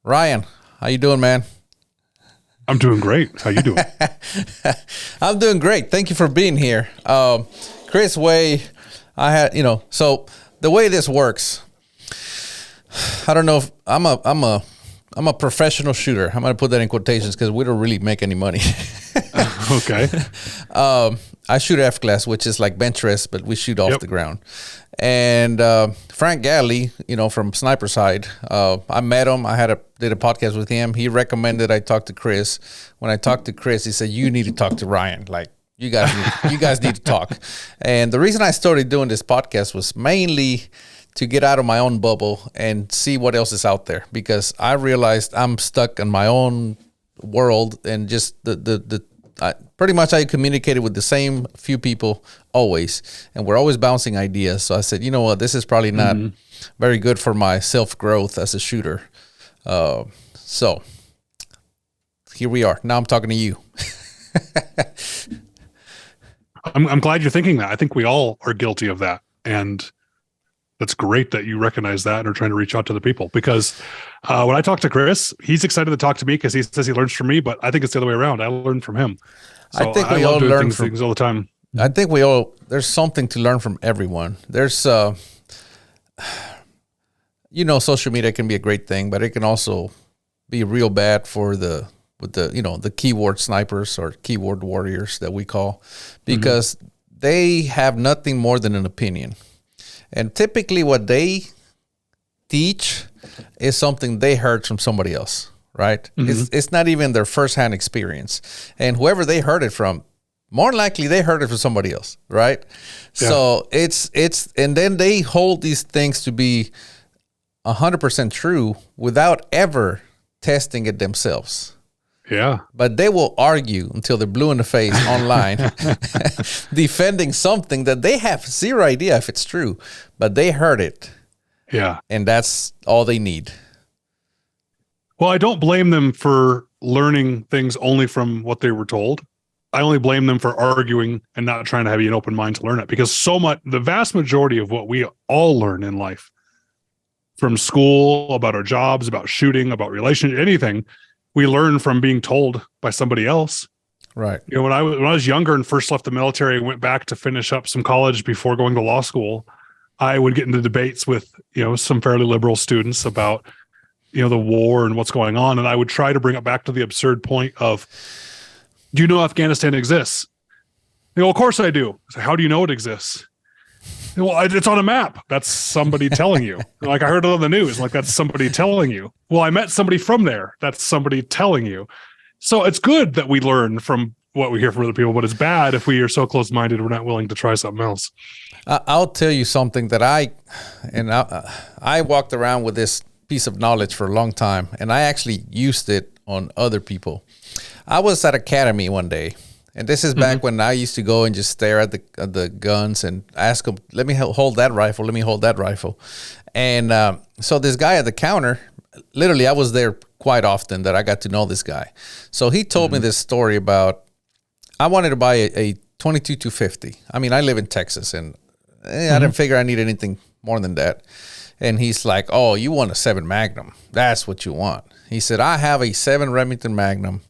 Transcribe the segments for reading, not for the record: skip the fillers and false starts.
Ryan, how you doing, man? I'm doing great. How you doing? I'm doing great. Thank you for being here. Chris Way, so the way this works, I don't know if I'm a professional shooter. I'm going to put that in quotations because we don't really make any money. Okay. I shoot F-class, which is like bench rest, but we shoot off the ground. And Frank Galley, from Sniper Side, I met him. Did a podcast with him. He recommended I talk to Chris. When I talked to Chris, he said, "You need to talk to Ryan. Like you guys need to talk." And the reason I started doing this podcast was mainly to get out of my own bubble and see what else is out there, because I realized I'm stuck in my own world and just pretty much I communicated with the same few people always, and we're always bouncing ideas. So I said, you know what, this is probably not very good for my self-growth as a shooter. So here we are. Now I'm talking to you. I'm glad you're thinking that. I think we all are guilty of that. And that's great that you recognize that and are trying to reach out to the people, because when I talk to Chris, he's excited to talk to me because he says he learns from me, but I think it's the other way around. I learn from him. So I think we all learn from things all the time. I think there's something to learn from everyone. There's, social media can be a great thing, but it can also be real bad for the keyword snipers or keyword warriors that we call, because they have nothing more than an opinion. And typically what they teach is something they heard from somebody else, right? It's not even their firsthand experience. And whoever they heard it from, more likely they heard it from somebody else, right? Yeah. So and then they hold these things to be 100% true without ever testing it themselves. Yeah. But they will argue until they're blue in the face online, defending something that they have zero idea if it's true, but they heard it. Yeah. And that's all they need. Well, I don't blame them for learning things only from what they were told. I only blame them for arguing and not trying to have an open mind to learn it, because the vast majority of what we all learn in life, from school, about our jobs, about shooting, about relationship, anything, we learn from being told by somebody else. Right. When I was younger and first left the military and went back to finish up some college before going to law school, I would get into debates with, some fairly liberal students about, the war and what's going on. And I would try to bring it back to the absurd point of, do you know Afghanistan exists? They go, of course I do. I say, how do you know it exists? Well, it's on a map. That's somebody telling you. Like, I heard it on the news. Like, that's somebody telling you. Well, I met somebody from there. That's somebody telling you. So it's good that we learn from what we hear from other people, but it's bad if we are so close-minded we're not willing to try something else. I'll tell you something that I walked around with this piece of knowledge for a long time, and I actually used it on other people. I was at Academy one day, and this is back when I used to go and just stare at the guns and ask them, let me hold that rifle, let me hold that rifle. And so this guy at the counter, literally I was there quite often that I got to know this guy. So he told me this story about, I wanted to buy a 22-250. I mean, I live in Texas, and I didn't figure I needed anything more than that. And he's like, oh, you want a 7 Magnum. That's what you want. He said, I have a 7 Remington Magnum,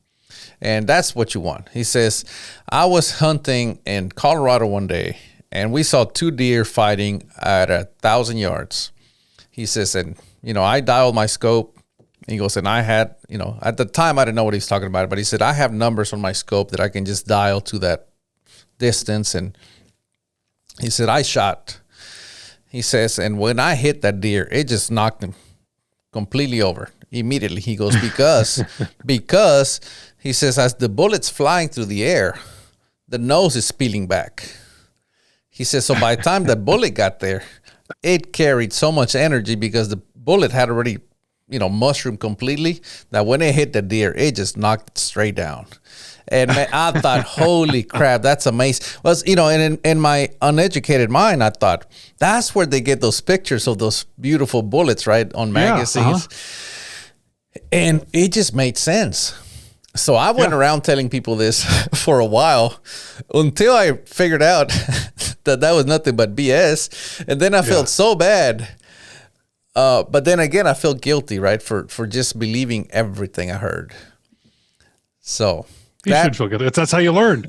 and that's what you want. He says, I was hunting in Colorado one day, and we saw 2 deer fighting at 1,000 yards. He says, and, I dialed my scope. He goes, and I had, at the time, I didn't know what he was talking about, but he said, I have numbers on my scope that I can just dial to that distance. And he said, I shot. He says, and when I hit that deer, it just knocked him completely over immediately. He goes, because he says, as the bullet's flying through the air, the nose is peeling back. He says, so by the time the bullet got there, it carried so much energy because the bullet had already, mushroomed completely, that when it hit the deer, it just knocked it straight down. And man, I thought, holy crap, that's amazing. Well, and in my uneducated mind, I thought, that's where they get those pictures of those beautiful bullets, right, on magazines. And it just made sense. So I went around telling people this for a while until I figured out that was nothing but BS. And then I felt so bad But then again, I feel guilty, right, for just believing everything I heard. So you should feel good. That's how you learn.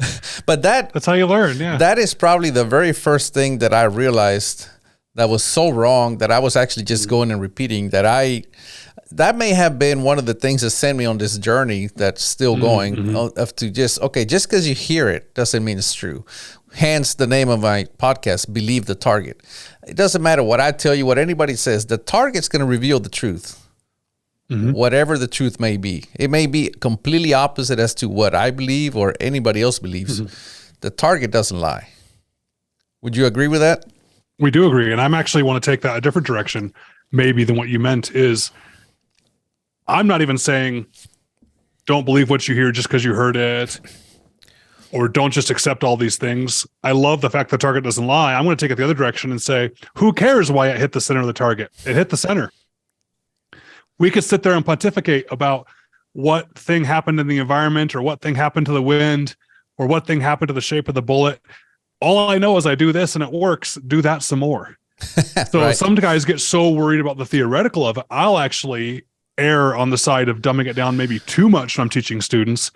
But that's how you learn. Yeah. That is probably the very first thing that I realized that was so wrong that I was actually just going and repeating that may have been one of the things that sent me on this journey that's still going of to just because you hear it doesn't mean it's true. Hence the name of my podcast, Believe the Target. It doesn't matter what I tell you, what anybody says, the target's going to reveal the truth. Whatever the truth may be. It may be completely opposite as to what I believe or anybody else believes. The target doesn't lie. Would you agree with that? We do agree. And I'm actually want to take that a different direction, maybe than what you meant is I'm not even saying don't believe what you hear just because you heard it, or don't just accept all these things. I love the fact the target doesn't lie. I'm going to take it the other direction and say, who cares why it hit the center of the target? It hit the center. We could sit there and pontificate about what thing happened in the environment or what thing happened to the wind or what thing happened to the shape of the bullet. All I know is I do this and it works. Do that some more. So Right. Some guys get so worried about the theoretical of it. I'll actually err on the side of dumbing it down maybe too much when I'm teaching students.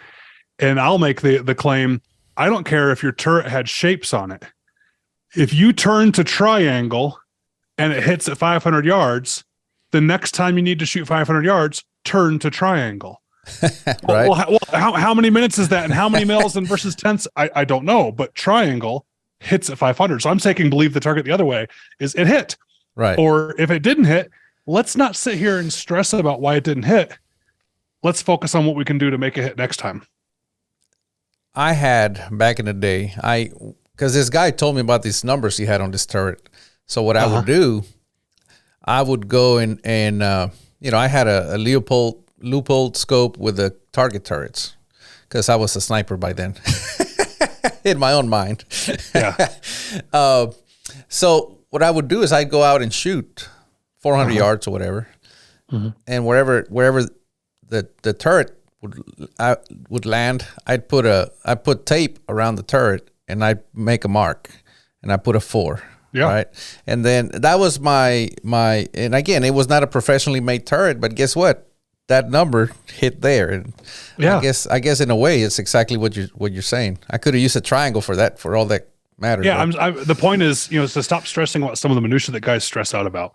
And I'll make the claim, I don't care if your turret had shapes on it. If you turn to triangle and it hits at 500 yards, the next time you need to shoot 500 yards, turn to triangle. Right. How many minutes is that? And how many mils and versus tenths? I don't know, but triangle hits at 500. So I'm taking believe the target the other way is it hit. Right. Or if it didn't hit, let's not sit here and stress about why it didn't hit. Let's focus on what we can do to make it hit next time. I had back in the day, because this guy told me about these numbers he had on this turret. So what I would do, I would go and I had a Leupold scope with the target turrets because I was a sniper by then in my own mind. Yeah. So what I would do is I'd go out and shoot 400 yards or whatever. And wherever the turret would land, I put tape around the turret and I'd make a mark and I put a 4. Yeah. Right. And then that was my, and again, it was not a professionally made turret, but guess what? That number hit there. And Yeah. I guess in a way it's exactly what you're saying. I could have used a triangle for that, for all that matters. Yeah. The point is, to stop stressing about some of the minutia that guys stress out about.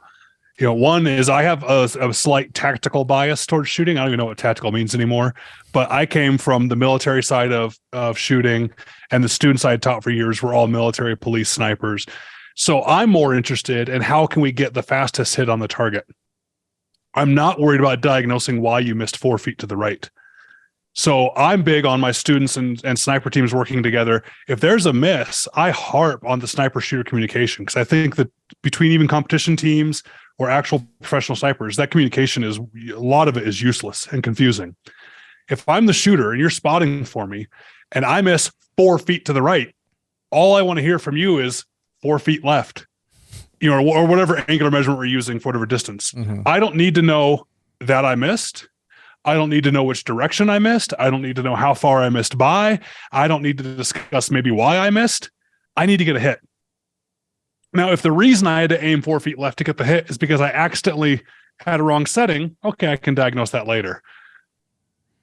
One is I have a slight tactical bias towards shooting. I don't even know what tactical means anymore, but I came from the military side of shooting, and the students I had taught for years were all military police snipers. So I'm more interested in how can we get the fastest hit on the target. I'm not worried about diagnosing why you missed 4 feet to the right. So I'm big on my students and sniper teams working together. If there's a miss, I harp on the sniper shooter communication, because I think that between even competition teams or actual professional snipers, that communication is, a lot of it is useless and confusing. If I'm the shooter and you're spotting for me and I miss 4 feet to the right, all I want to hear from you is 4 feet left, or whatever angular measurement we're using for whatever distance. I don't need to know that I missed. I don't need to know which direction I missed. I don't need to know how far I missed by. I don't need to discuss maybe why I missed. I need to get a hit. Now, if the reason I had to aim 4 feet left to get the hit is because I accidentally had a wrong setting, okay, I can diagnose that later.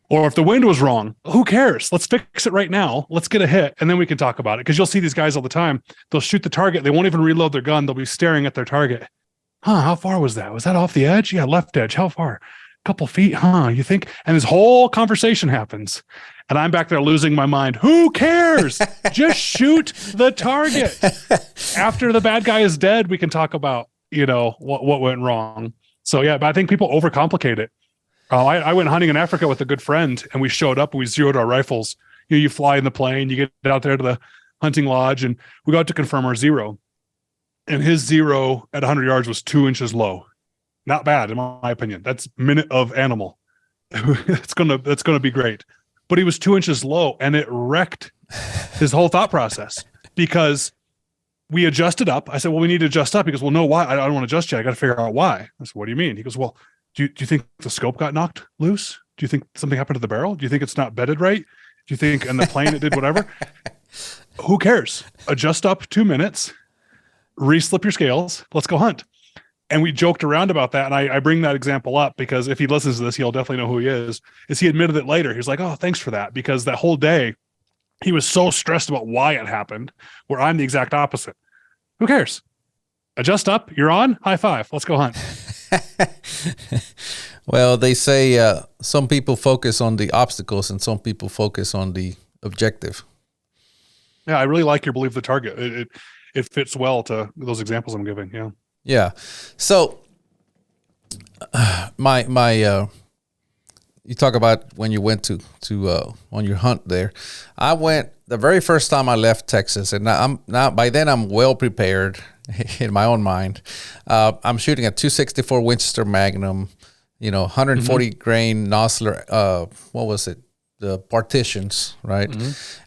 Or if the wind was wrong, who cares? Let's fix it right now. Let's get a hit, and then we can talk about it. Because you'll see these guys all the time. They'll shoot the target. They won't even reload their gun. They'll be staring at their target. How far was that? Was that off the edge? Yeah, left edge. How far? Couple feet, you think? And this whole conversation happens. And I'm back there losing my mind. Who cares? Just shoot the target. After the bad guy is dead, we can talk about, what went wrong. So, yeah, but I think people overcomplicate it. I went hunting in Africa with a good friend, and we showed up and we zeroed our rifles. You fly in the plane, you get out there to the hunting lodge, and we got to confirm our zero. And his zero at 100 yards was 2 inches low. Not bad, in my opinion. That's minute of animal. That's gonna be great. But he was 2 inches low, and it wrecked his whole thought process because we adjusted up. I said, well, we need to adjust up. He goes, well, no, why? I don't want to adjust yet. I got to figure out why. I said, what do you mean? He goes, well, do you think the scope got knocked loose? Do you think something happened to the barrel? Do you think it's not bedded right? Do you think in the plane it did whatever? Who cares? Adjust up 2 minutes, re-slip your scales. Let's go hunt. And we joked around about that. And I bring that example up because if he listens to this, he'll definitely know who he is he admitted it later. He was like, oh, thanks for that. Because that whole day he was so stressed about why it happened, where I'm the exact opposite. Who cares? Adjust up. You're on. High five. Let's go hunt. Well, they say some people focus on the obstacles and some people focus on the objective. Yeah, I really like your believe the target. It fits well to those examples I'm giving. Yeah. Yeah. So you talk about when you went to on your hunt there. I went the very first time I left Texas, and now by then I'm well prepared in my own mind. I'm shooting a 264 Winchester Magnum, 140 grain Nosler. What was it? The partitions, right?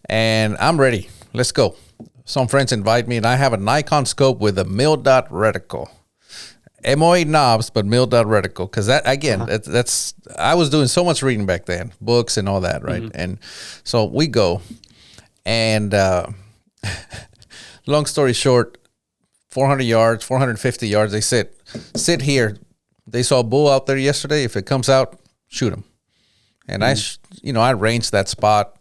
And I'm ready. Let's go. Some friends invite me, and I have a Nikon scope with a mil-dot reticle. MOA knobs, but mil-dot reticle. Because that, again, that's I was doing so much reading back then, books and all that, right? And so we go. And long story short, 400 yards, 450 yards, they sit here. They saw a bull out there yesterday. If it comes out, shoot him. And I ranged that spot,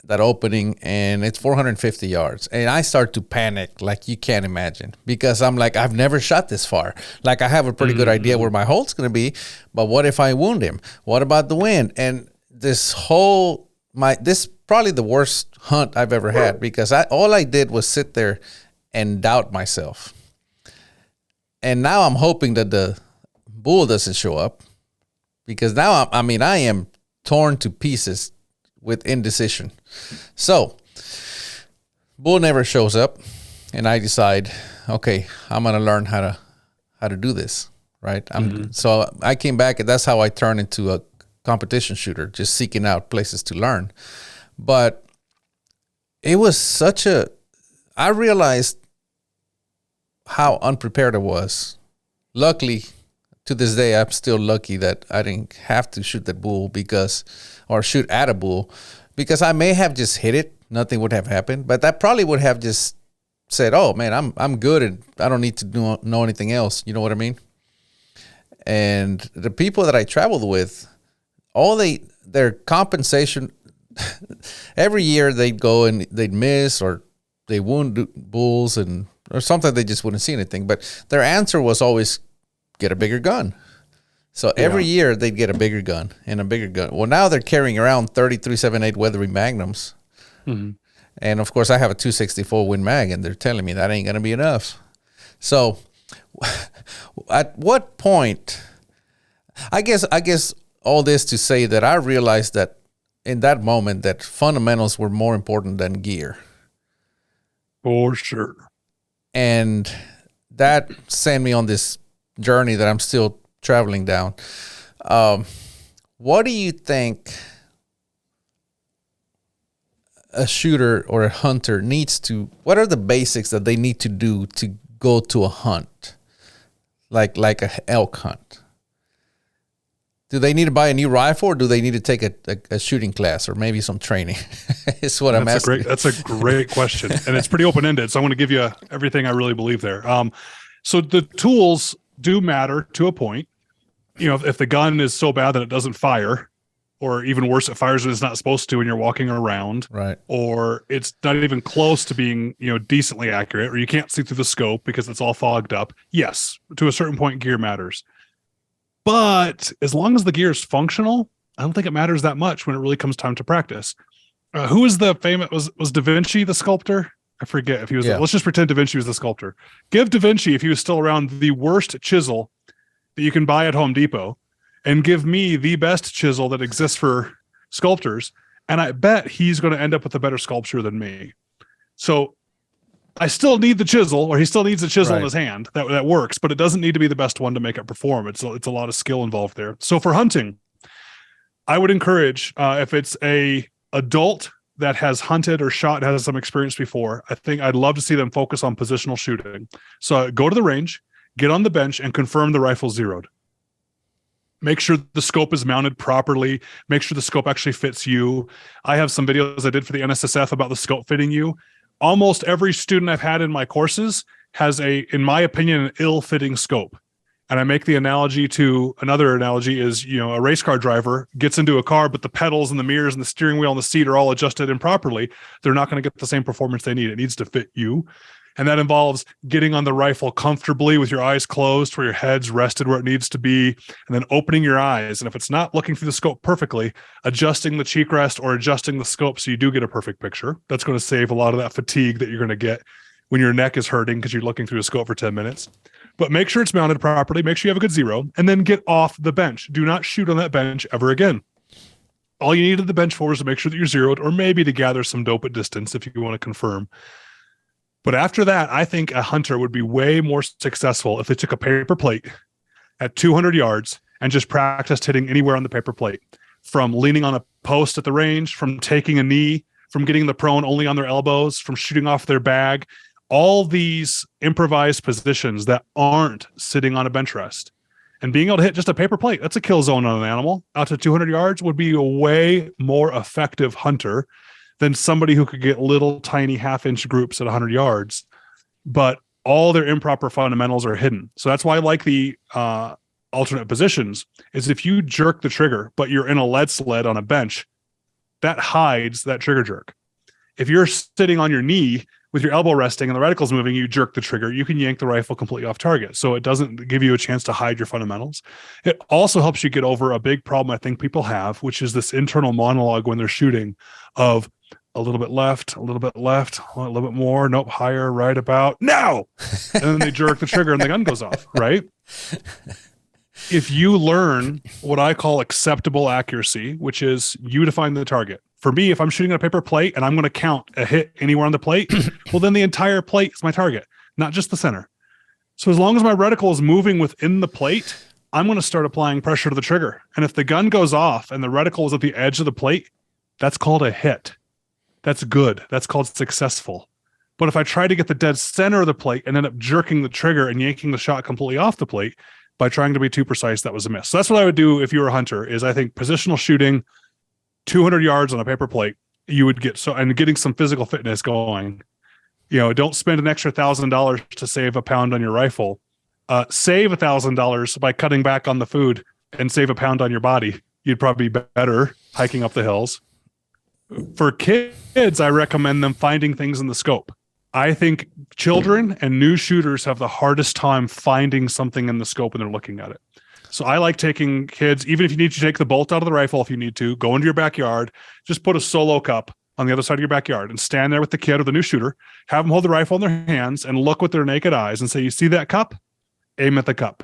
that opening, and it's 450 yards. And I start to panic like you can't imagine, because I'm like, I've never shot this far. Like, I have a pretty good idea where my hole's going to be, but what if I wound him? What about the wind? And this is probably the worst hunt I've ever had, because all I did was sit there and doubt myself. And now I'm hoping that the bull doesn't show up, because now I am torn to pieces with indecision. So bull never shows up, and I decide, okay, I'm gonna learn how to do this, right? So I came back, and that's how I turned into a competition shooter, just seeking out places to learn. But it was I realized how unprepared I was. Luckily, to this day, I'm still lucky that I didn't have to shoot that bull or shoot at a bull, because I may have just hit it. Nothing would have happened, but that probably would have just said, oh man, I'm good, and I don't need to know anything else. You know what I mean? And the people that I traveled with, their compensation, every year they'd go and they'd miss, or they wound bulls, or sometimes they just wouldn't see anything. But their answer was always, get a bigger gun. So every year they'd get a bigger gun and a bigger gun. Well, now they're carrying around 33.78 Weatherby Magnums. And of course I have a 264 Win Mag, and they're telling me that ain't going to be enough. So at what point, I guess all this to say that I realized that in that moment that fundamentals were more important than gear. For sure. And that sent me on this journey that I'm still traveling down. What do you think a shooter or a hunter what are the basics that they need to do to go to a hunt, like a elk hunt? Do they need to buy a new rifle, or do they need to take a shooting class, or maybe some training? Is what I'm asking. That's a great question, and it's pretty open-ended. So I'm going to give you everything I really believe there. So the tools do matter to a point. If the gun is so bad that it doesn't fire, or even worse, it fires when it's not supposed to when you're walking around, right? Or it's not even close to being, decently accurate, or you can't see through the scope because it's all fogged up. Yes, to a certain point, gear matters. But as long as the gear is functional, I don't think it matters that much when it really comes time to practice. Who is the famous, was Da Vinci the sculptor? I forget if he was, let's just pretend Da Vinci was the sculptor. Give Da Vinci, if he was still around, the worst chisel that you can buy at Home Depot, and give me the best chisel that exists for sculptors. And I bet he's going to end up with a better sculpture than me. So I still need the chisel, or he still needs a chisel in his hand that works, but it doesn't need to be the best one to make it perform. It's a lot of skill involved there. So for hunting, I would encourage, if it's a adult that has hunted or shot, has some experience before, I think I'd love to see them focus on positional shooting. So go to the range, get on the bench, and confirm the rifle's zeroed. Make sure the scope is mounted properly. Make sure the scope actually fits you. I have some videos I did for the NSSF about the scope fitting you. Almost every student I've had in my courses has in my opinion, an ill-fitting scope. And I make the analogy to another analogy is, a race car driver gets into a car, but the pedals and the mirrors and the steering wheel and the seat are all adjusted improperly. They're not going to get the same performance they need. It needs to fit you. And that involves getting on the rifle comfortably with your eyes closed, where your head's rested where it needs to be, and then opening your eyes. And if it's not looking through the scope perfectly, adjusting the cheek rest or adjusting the scope so you do get a perfect picture. That's going to save a lot of that fatigue that you're going to get when your neck is hurting because you're looking through a scope for 10 minutes. But make sure it's mounted properly. Make sure you have a good zero, and then get off the bench. Do not shoot on that bench ever again. All you needed the bench for is to make sure that you're zeroed, or maybe to gather some dope at distance if you want to confirm. But after that, I think a hunter would be way more successful if they took a paper plate at 200 yards and just practiced hitting anywhere on the paper plate, from leaning on a post at the range, from taking a knee, from getting the prone only on their elbows, from shooting off their bag, all these improvised positions that aren't sitting on a bench rest. And being able to hit just a paper plate, that's a kill zone on an animal, out to 200 yards would be a way more effective hunter than somebody who could get little tiny half-inch groups at 100 yards, but all their improper fundamentals are hidden. So that's why I like the alternate positions, is if you jerk the trigger, but you're in a lead sled on a bench, that hides that trigger jerk. If you're sitting on your knee with your elbow resting and the reticle's moving, you jerk the trigger, you can yank the rifle completely off target. So it doesn't give you a chance to hide your fundamentals. It also helps you get over a big problem I think people have, which is this internal monologue when they're shooting of a little bit left, a little bit left, a little bit more, nope, higher, right about, now! And then they jerk the trigger and the gun goes off, right? If you learn what I call acceptable accuracy, which is you define the target. For me, if I'm shooting on a paper plate and I'm going to count a hit anywhere on the plate, well, then the entire plate is my target, not just the center. So as long as my reticle is moving within the plate, I'm going to start applying pressure to the trigger. And if the gun goes off and the reticle is at the edge of the plate, that's called a hit. That's good. That's called successful. But if I try to get the dead center of the plate and end up jerking the trigger and yanking the shot completely off the plate by trying to be too precise, that was a miss. So that's what I would do if you were a hunter, is I think positional shooting, 200 yards on a paper plate, you would get and getting some physical fitness going. Don't spend an extra $1,000 to save a pound on your rifle. Save $1,000 by cutting back on the food and save a pound on your body. You'd probably be better hiking up the hills. For kids, I recommend them finding things in the scope. I think children and new shooters have the hardest time finding something in the scope when they're looking at it. So I like taking kids, even if you need to take the bolt out of the rifle, if you need to, go into your backyard, just put a solo cup on the other side of your backyard and stand there with the kid or the new shooter, have them hold the rifle in their hands and look with their naked eyes and say, you see that cup? Aim at the cup.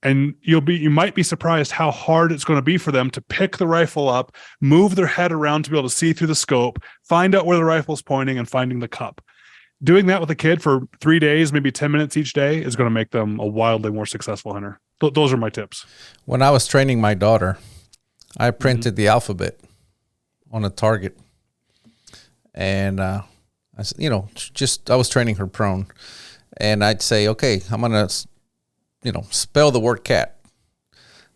And you might be surprised how hard it's going to be for them to pick the rifle up, move their head around to be able to see through the scope, find out where the rifle's pointing and finding the cup. Doing that with a kid for 3 days, maybe 10 minutes each day, is going to make them a wildly more successful hunter. Those are my tips. When I was training my daughter, I printed the alphabet on a target. And, I was training her prone. And I'd say, okay, I'm going to, spell the word cat.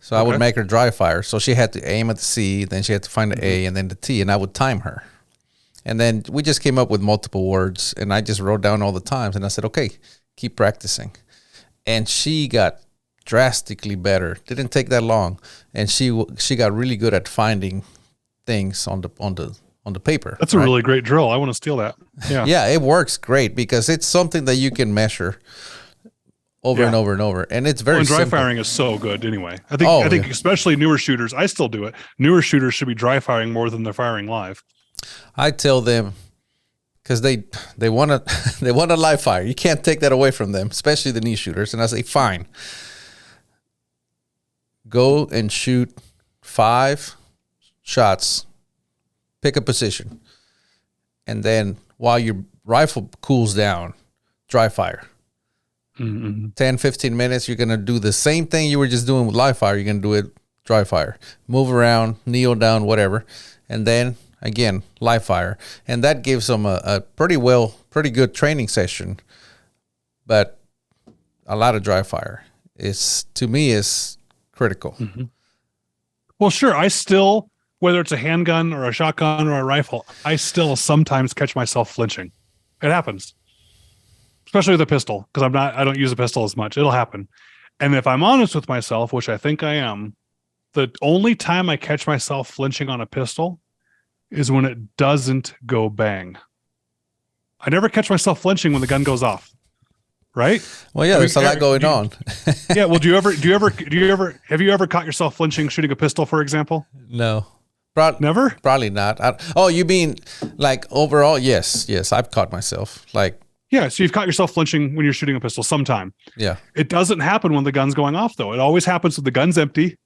So I would make her dry fire. So she had to aim at the C, then she had to find the A and then the T, and I would time her. And then we just came up with multiple words, and I just wrote down all the times, and I said, okay, keep practicing. And she got drastically better. Didn't take that long, and she got really good at finding things on the paper. That's a really great drill. I want to steal that. Yeah. Yeah, it works great because it's something that you can measure over and over and over, and it's very dry simple. Firing is so good anyway. I think especially newer shooters, I still do it. Newer shooters should be dry firing more than they're firing live. I tell them, because they want a live fire. You can't take that away from them, especially the knee shooters. And I say, fine, go and shoot 5 shots, pick a position, and then while your rifle cools down, dry fire. 10, 15 minutes, you're going to do the same thing you were just doing with live fire. You're going to do it dry fire. Move around, kneel down, whatever. And then, again, live fire. And that gives them a pretty good training session. But a lot of dry fire to me, is critical. Mm-hmm. Well, sure. I still, whether it's a handgun or a shotgun or a rifle, I still sometimes catch myself flinching. It happens. Especially with a pistol, because I don't use a pistol as much. It'll happen. And if I'm honest with myself, which I think I am, the only time I catch myself flinching on a pistol is when it doesn't go bang. I never catch myself flinching when the gun goes off. Right? Well, yeah, there's a lot going on. Yeah. Well, have you ever caught yourself flinching shooting a pistol, for example? No. Never? Probably not. You mean like overall? Yes. I've caught myself like. Yeah. So you've caught yourself flinching when you're shooting a pistol sometime. Yeah. It doesn't happen when the gun's going off, though. It always happens when the gun's empty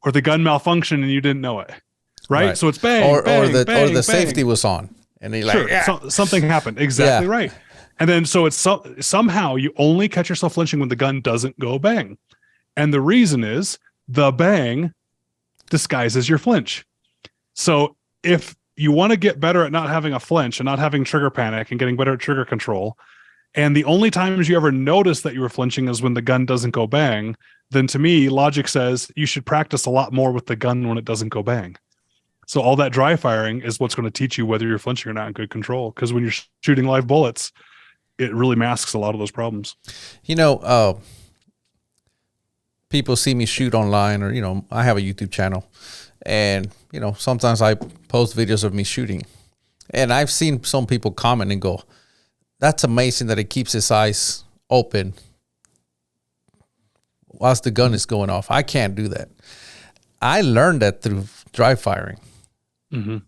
or the gun malfunctioned and you didn't know it. Right. So it's bang, or the bang. safety was on and you're like, sure. yeah. Something happened. Exactly right. And then so it's somehow you only catch yourself flinching when the gun doesn't go bang. And the reason is the bang disguises your flinch. So if you want to get better at not having a flinch and not having trigger panic and getting better at trigger control, and the only times you ever notice that you were flinching is when the gun doesn't go bang, then to me, logic says you should practice a lot more with the gun when it doesn't go bang. So all that dry firing is what's going to teach you whether you're flinching or not in good control. Because when you're shooting live bullets, it really masks a lot of those problems. People see me shoot online or, I have a YouTube channel and, sometimes I post videos of me shooting and I've seen some people comment and go, that's amazing that it keeps his eyes open whilst the gun is going off. I can't do that. I learned that through dry firing. Mm-hmm.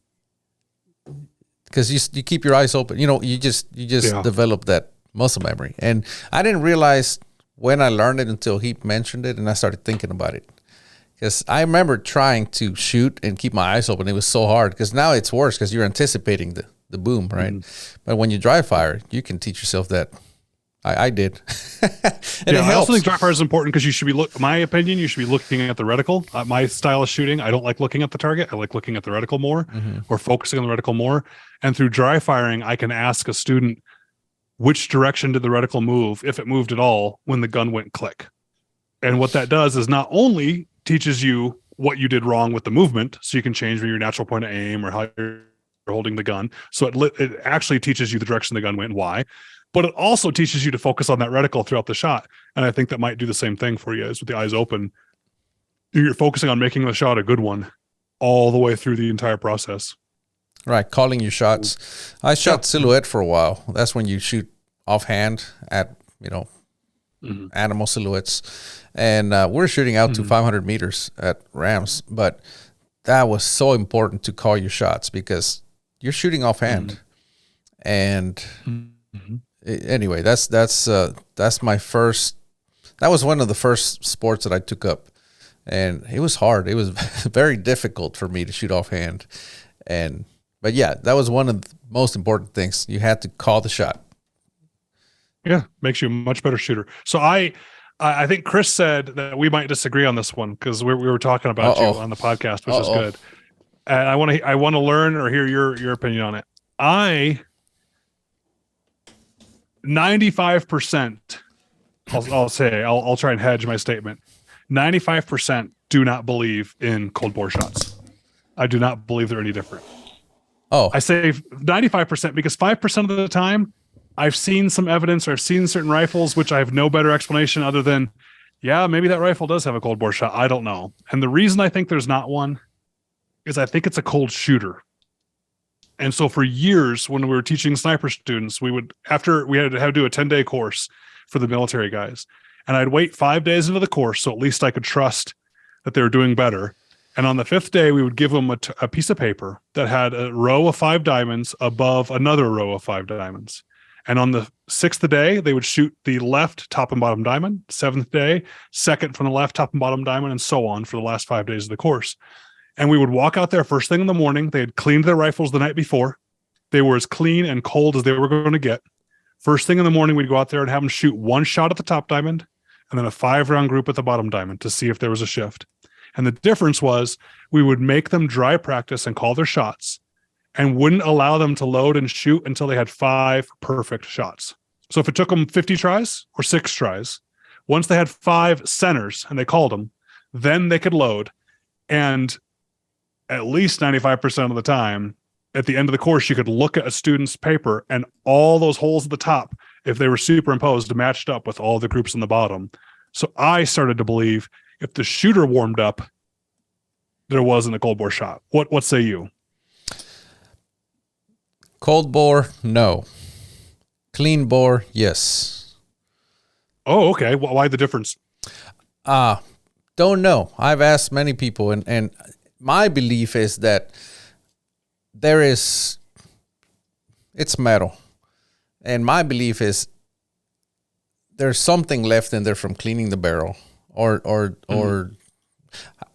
Because you keep your eyes open, you just develop that muscle memory. And I didn't realize when I learned it until he mentioned it and I started thinking about it. Because I remember trying to shoot and keep my eyes open. It was so hard because now it's worse because you're anticipating the boom, right? Mm-hmm. But when you dry fire, you can teach yourself that. I did. And I also think dry fire is important because you should be my opinion, you should be looking at the reticle. My style of shooting, I don't like looking at the target. I like looking at the reticle more or focusing on the reticle more. And through dry firing, I can ask a student which direction did the reticle move, if it moved at all, when the gun went click. And what that does is not only teaches you what you did wrong with the movement, so you can change your natural point of aim or how you're holding the gun. So it actually teaches you the direction the gun went and why. But it also teaches you to focus on that reticle throughout the shot. And I think that might do the same thing for you as with the eyes open. You're focusing on making the shot a good one all the way through the entire process. Right. Calling your shots. I shot silhouette for a while. That's when you shoot offhand at, animal silhouettes. And we're shooting out to 500 meters at Rams. But that was so important to call your shots because you're shooting offhand. And... Anyway, that's my first. That was one of the first sports that I took up, and it was hard. It was very difficult for me to shoot offhand, but yeah, that was one of the most important things. You had to call the shot. Yeah, makes you a much better shooter. So I think Chris said that we might disagree on this one because we were talking about you on the podcast, which is good. And I want to learn or hear your opinion on it. 95%, I'll try and hedge my statement. 95% do not believe in cold bore shots. I do not believe they're any different. I say 95% because 5% of the time I've seen some evidence or I've seen certain rifles, which I have no better explanation other than, maybe that rifle does have a cold bore shot. I don't know. And the reason I think there's not one is I think it's a cold shooter. And so for years, when we were teaching sniper students, we had to do a 10-day course for the military guys. And I'd wait 5 days into the course, so at least I could trust that they were doing better. And on the 5th day, we would give them a piece of paper that had a row of 5 diamonds above another row of 5 diamonds. And on the 6th day, they would shoot the left top and bottom diamond. 7th day, second from the left top and bottom diamond, and so on for the last 5 days of the course. And we would walk out there first thing in the morning. They had cleaned their rifles the night before. They were as clean and cold as they were going to get. First thing in the morning, we'd go out there and have them shoot 1 shot at the top diamond and then a 5-round group at the bottom diamond to see if there was a shift. And the difference was we would make them dry practice and call their shots and wouldn't allow them to load and shoot until they had 5 perfect shots. So if it took them 50 tries or 6 tries, once they had 5 centers and they called them, then they could load. And at least 95% of the time, at the end of the course, you could look at a student's paper and all those holes at the top, if they were superimposed, matched up with all the groups on the bottom. So I started to believe if the shooter warmed up, there wasn't a cold bore shot. What say you? Cold bore, no. Clean bore, yes. Oh, okay. Why the difference? Don't know. I've asked many people, and my belief is that it's metal. And my belief is there's something left in there from cleaning the barrel or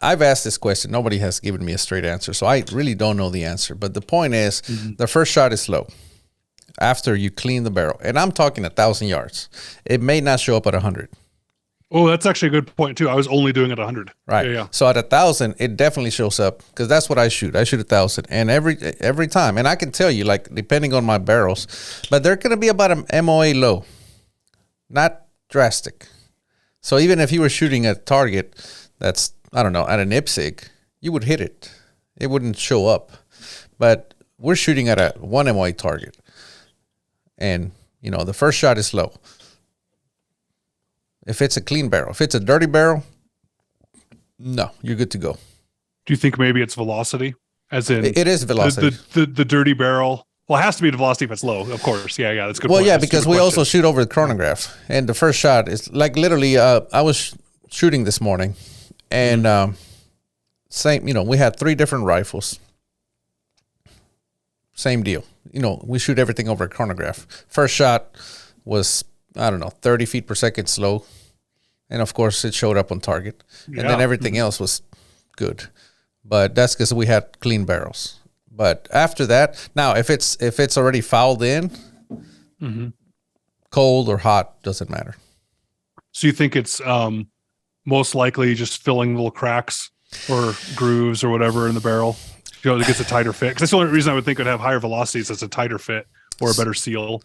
I've asked this question. Nobody has given me a straight answer, so I really don't know the answer. But the point is, the first shot is slow after you clean the barrel. And I'm talking 1,000 yards. It may not show up at 100. Oh, that's actually a good point, too. I was only doing it 100. Right. Yeah. So at 1,000, it definitely shows up because that's what I shoot. I shoot 1,000. And every time, and I can tell you, like, depending on my barrels, but they're going to be about a MOA low, not drastic. So even if you were shooting a target that's, I don't know, at an IPSC, you would hit it. It wouldn't show up. But we're shooting at a 1 MOA target. And, the first shot is low. If it's a clean barrel. If it's a dirty barrel, no, you're good to go. Do you think maybe it's velocity? As in, it is velocity. The dirty barrel. Well, it has to be the velocity if it's low, of course. Yeah, that's a good. Well, point. yeah, because we also shoot over the chronograph, and the first shot is like literally. I was shooting this morning, and same. We had 3 different rifles. Same deal. We shoot everything over a chronograph. First shot was 30 feet per second slow. And of course it showed up on target. And then everything else was good. But that's because we had clean barrels. But after that, now if it's already fouled in, cold or hot, doesn't matter. So you think it's most likely just filling little cracks or grooves or whatever in the barrel? It gets a tighter fit. Because that's the only reason I would think it would have higher velocities. It's a tighter fit or a better seal.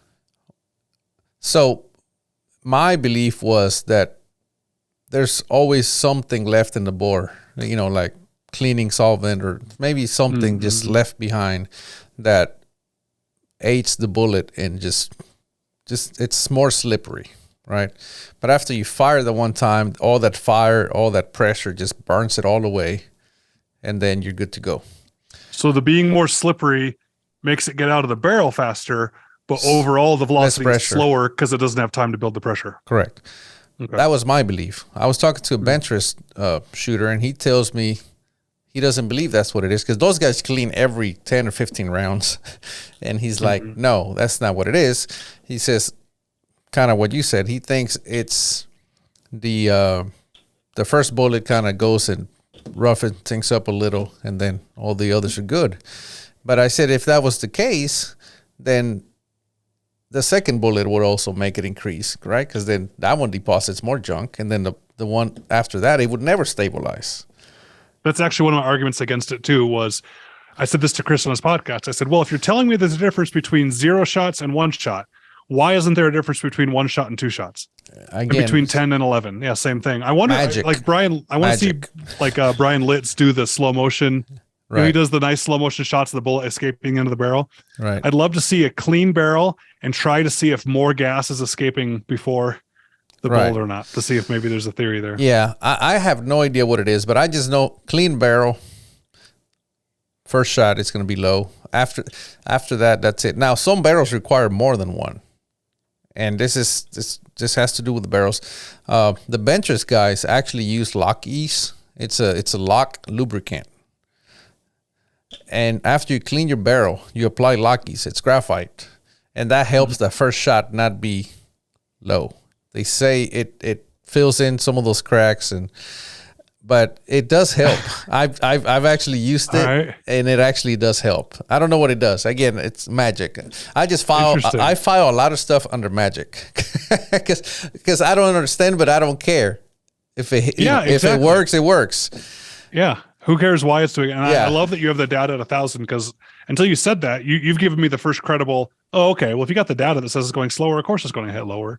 So my belief was that there's always something left in the bore, like cleaning solvent or maybe something just left behind that aids the bullet and just it's more slippery, right? But after you fire the one time, all that fire, all that pressure just burns it all away, and then you're good to go. So the being more slippery makes it get out of the barrel faster, but overall the velocity is slower because it doesn't have time to build the pressure. Correct. Okay. That was my belief. I was talking to a benchrest shooter, and he tells me he doesn't believe that's what it is because those guys clean every 10 or 15 rounds. And he's like, no, that's not what it is. He says kind of what you said. He thinks it's the first bullet kind of goes and roughens things up a little, and then all the others are good. But I said if that was the case, then the second bullet would also make it increase, right? Because then that one deposits more junk, and then the one after that, it would never stabilize. That's actually one of my arguments against it too. Was I said this to Chris on his podcast. I said, well, if you're telling me there's a difference between 0 shots and 1 shot, why isn't there a difference between 1 shot and 2 shots? Again, and between 10 and 11. Yeah, same thing. I wonder, like Brian, I want to see like Brian Litz do the slow motion. Right. He does the nice slow motion shots of the bullet escaping into the barrel. Right. I'd love to see a clean barrel and try to see if more gas is escaping before the bullet or not, to see if maybe there's a theory there. Yeah, I have no idea what it is, but I just know clean barrel, first shot, it's going to be low. After that, that's it. Now, some barrels require more than 1. And this has to do with the barrels. The benchrest guys actually use lock ease. It's a lock lubricant. And after you clean your barrel, you apply lock ease. It's graphite, and that helps the first shot not be low. They say it fills in some of those cracks, but it does help. I've actually used it, and it actually does help. I don't know what it does. Again, it's magic. I file a lot of stuff under magic because I don't understand, but I don't care if it works, it works. Yeah. Who cares why it's doing it? And I love that you have the data at 1,000, because until you said that, you've given me the first credible, oh, okay, well, if you got the data that says it's going slower, of course it's going to hit lower.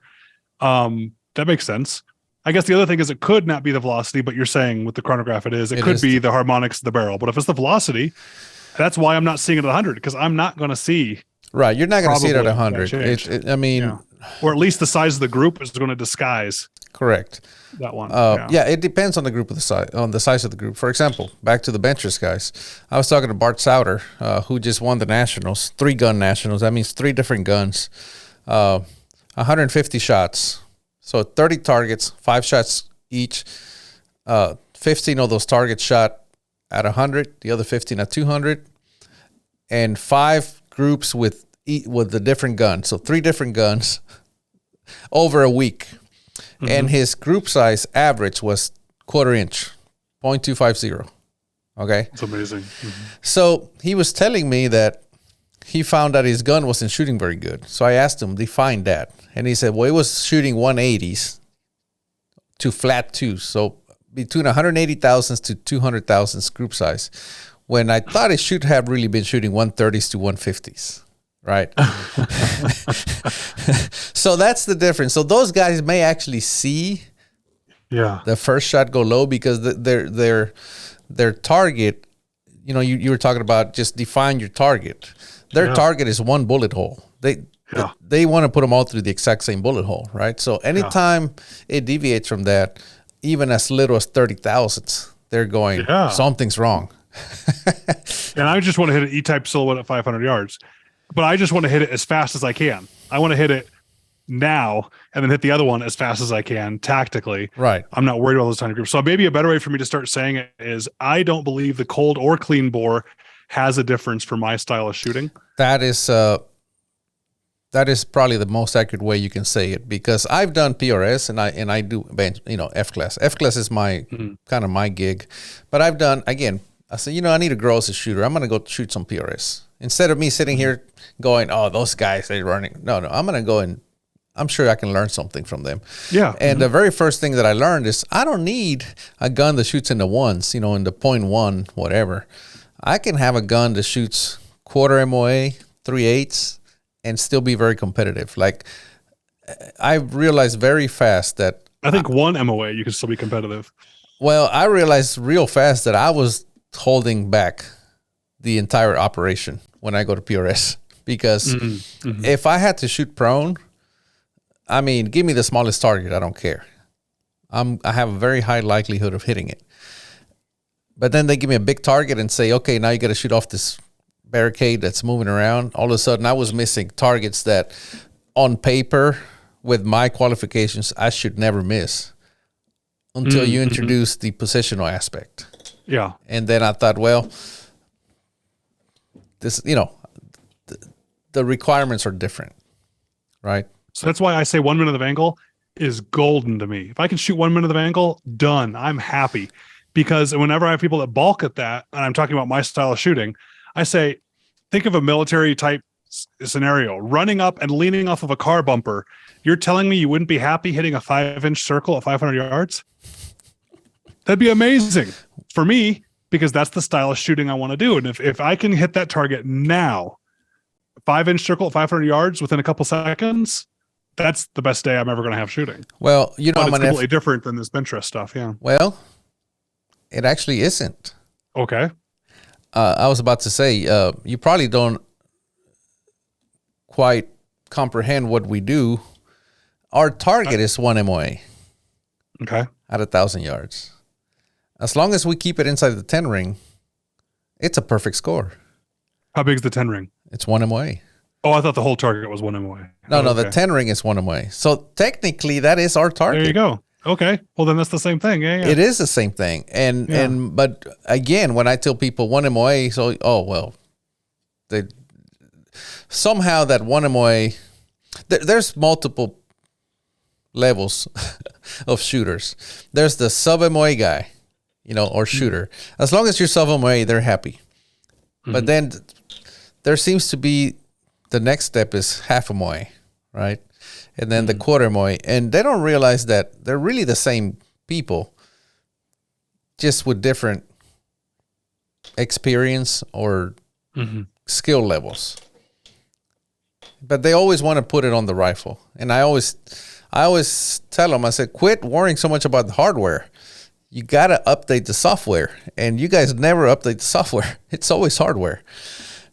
That makes sense. I guess the other thing is it could not be the velocity, but you're saying with the chronograph it could be the harmonics of the barrel. But if it's the velocity, that's why I'm not seeing it at 100, because I'm not going to see. Right, you're not going to see it at 100. Or at least the size of the group is going to disguise Correct. That one. Yeah, it depends on the group of the size of the group. For example, back to the benchers guys. I was talking to Bart Souter, who just won the nationals, 3-gun nationals. That means 3 different guns, 150 shots. So 30 targets, 5 shots each. 15 of those targets shot at 100, the other 15 at 200, and 5 groups with the different guns. So 3 different guns over a week. And his group size average was 1/4 inch, .250. Okay. That's amazing. So he was telling me that he found that his gun wasn't shooting very good. So I asked him, define that. And he said, well, it was shooting 180s to flat 2. So between 180 thousandths to 200 thousandths group size, when I thought it should have really been shooting 130s to 150s. Right. So that's the difference. So those guys may actually see the first shot go low because their target, you were talking about just define your target. Their target is one bullet hole. They want to put them all through the exact same bullet hole, right? So anytime it deviates from that, even as little as 30 thousandths, they're going, something's wrong. And I just want to hit an E-type silhouette at 500 yards. But I just want to hit it as fast as I can. I want to hit it now and then hit the other one as fast as I can tactically. Right. I'm not worried about those tiny groups. So maybe a better way for me to start saying it is I don't believe the cold or clean bore has a difference for my style of shooting. That is probably the most accurate way you can say it, because I've done PRS and I do F-class. F-class is my kind of my gig. But I've done, again, I said, I need to grow as a shooter. I'm going to go shoot some PRS. Instead of me sitting here going, oh, those guys, they're running. No, I'm going to go and I'm sure I can learn something from them. Yeah. And the very first thing that I learned is I don't need a gun that shoots in the ones, in the .1, whatever. I can have a gun that shoots 1/4 MOA, 3/8, and still be very competitive. Like, I realized very fast that... I think 1 MOA, you can still be competitive. Well, I realized real fast that I was holding back the entire operation when I go to PRS, because if I had to shoot prone, I mean, give me the smallest target, I don't care. I have a very high likelihood of hitting it. But then they give me a big target and say, okay, now you got to shoot off this barricade that's moving around. All of a sudden, I was missing targets that on paper, with my qualifications, I should never miss until you introduce the positional aspect. Yeah. And then I thought, well, this, the requirements are different, right? So that's why I say 1 minute of angle is golden to me. If I can shoot 1 minute of angle, done. I'm happy. Because whenever I have people that balk at that, and I'm talking about my style of shooting, I say, think of a military type scenario, running up and leaning off of a car bumper. You're telling me you wouldn't be happy hitting a 5-inch circle at 500 yards? That'd be amazing for me, because that's the style of shooting I want to do. And if I can hit that target now, 5-inch circle at 500 yards within a couple seconds, that's the best day I'm ever going to have shooting. Well, it's completely different than this bench rest stuff. Yeah. Well, it actually isn't. Okay. I was about to say, you probably don't quite comprehend what we do. Our target is 1 MOA. Okay. At 1,000 yards. As long as we keep it inside the 10 ring, it's a perfect score. How big is the 10 ring? It's 1 MOA. Oh, I thought the whole target was 1 MOA. No, the 10 ring is 1 MOA. So technically, that is our target. There you go. Okay. Well, then that's the same thing. Yeah. It is the same thing. But again, when I tell people 1 MOA, somehow that 1 MOA, there's multiple levels of shooters. There's the sub MOA guy, or shooter. As long as you're sub MOA, they're happy. But then there seems to be the next step is half MOA, right? And then the 1/4 MOA. And they don't realize that they're really the same people, just with different experience or skill levels. But they always want to put it on the rifle. And I always tell them, I said, quit worrying so much about the hardware. You got to update the software. And you guys never update the software. It's always hardware.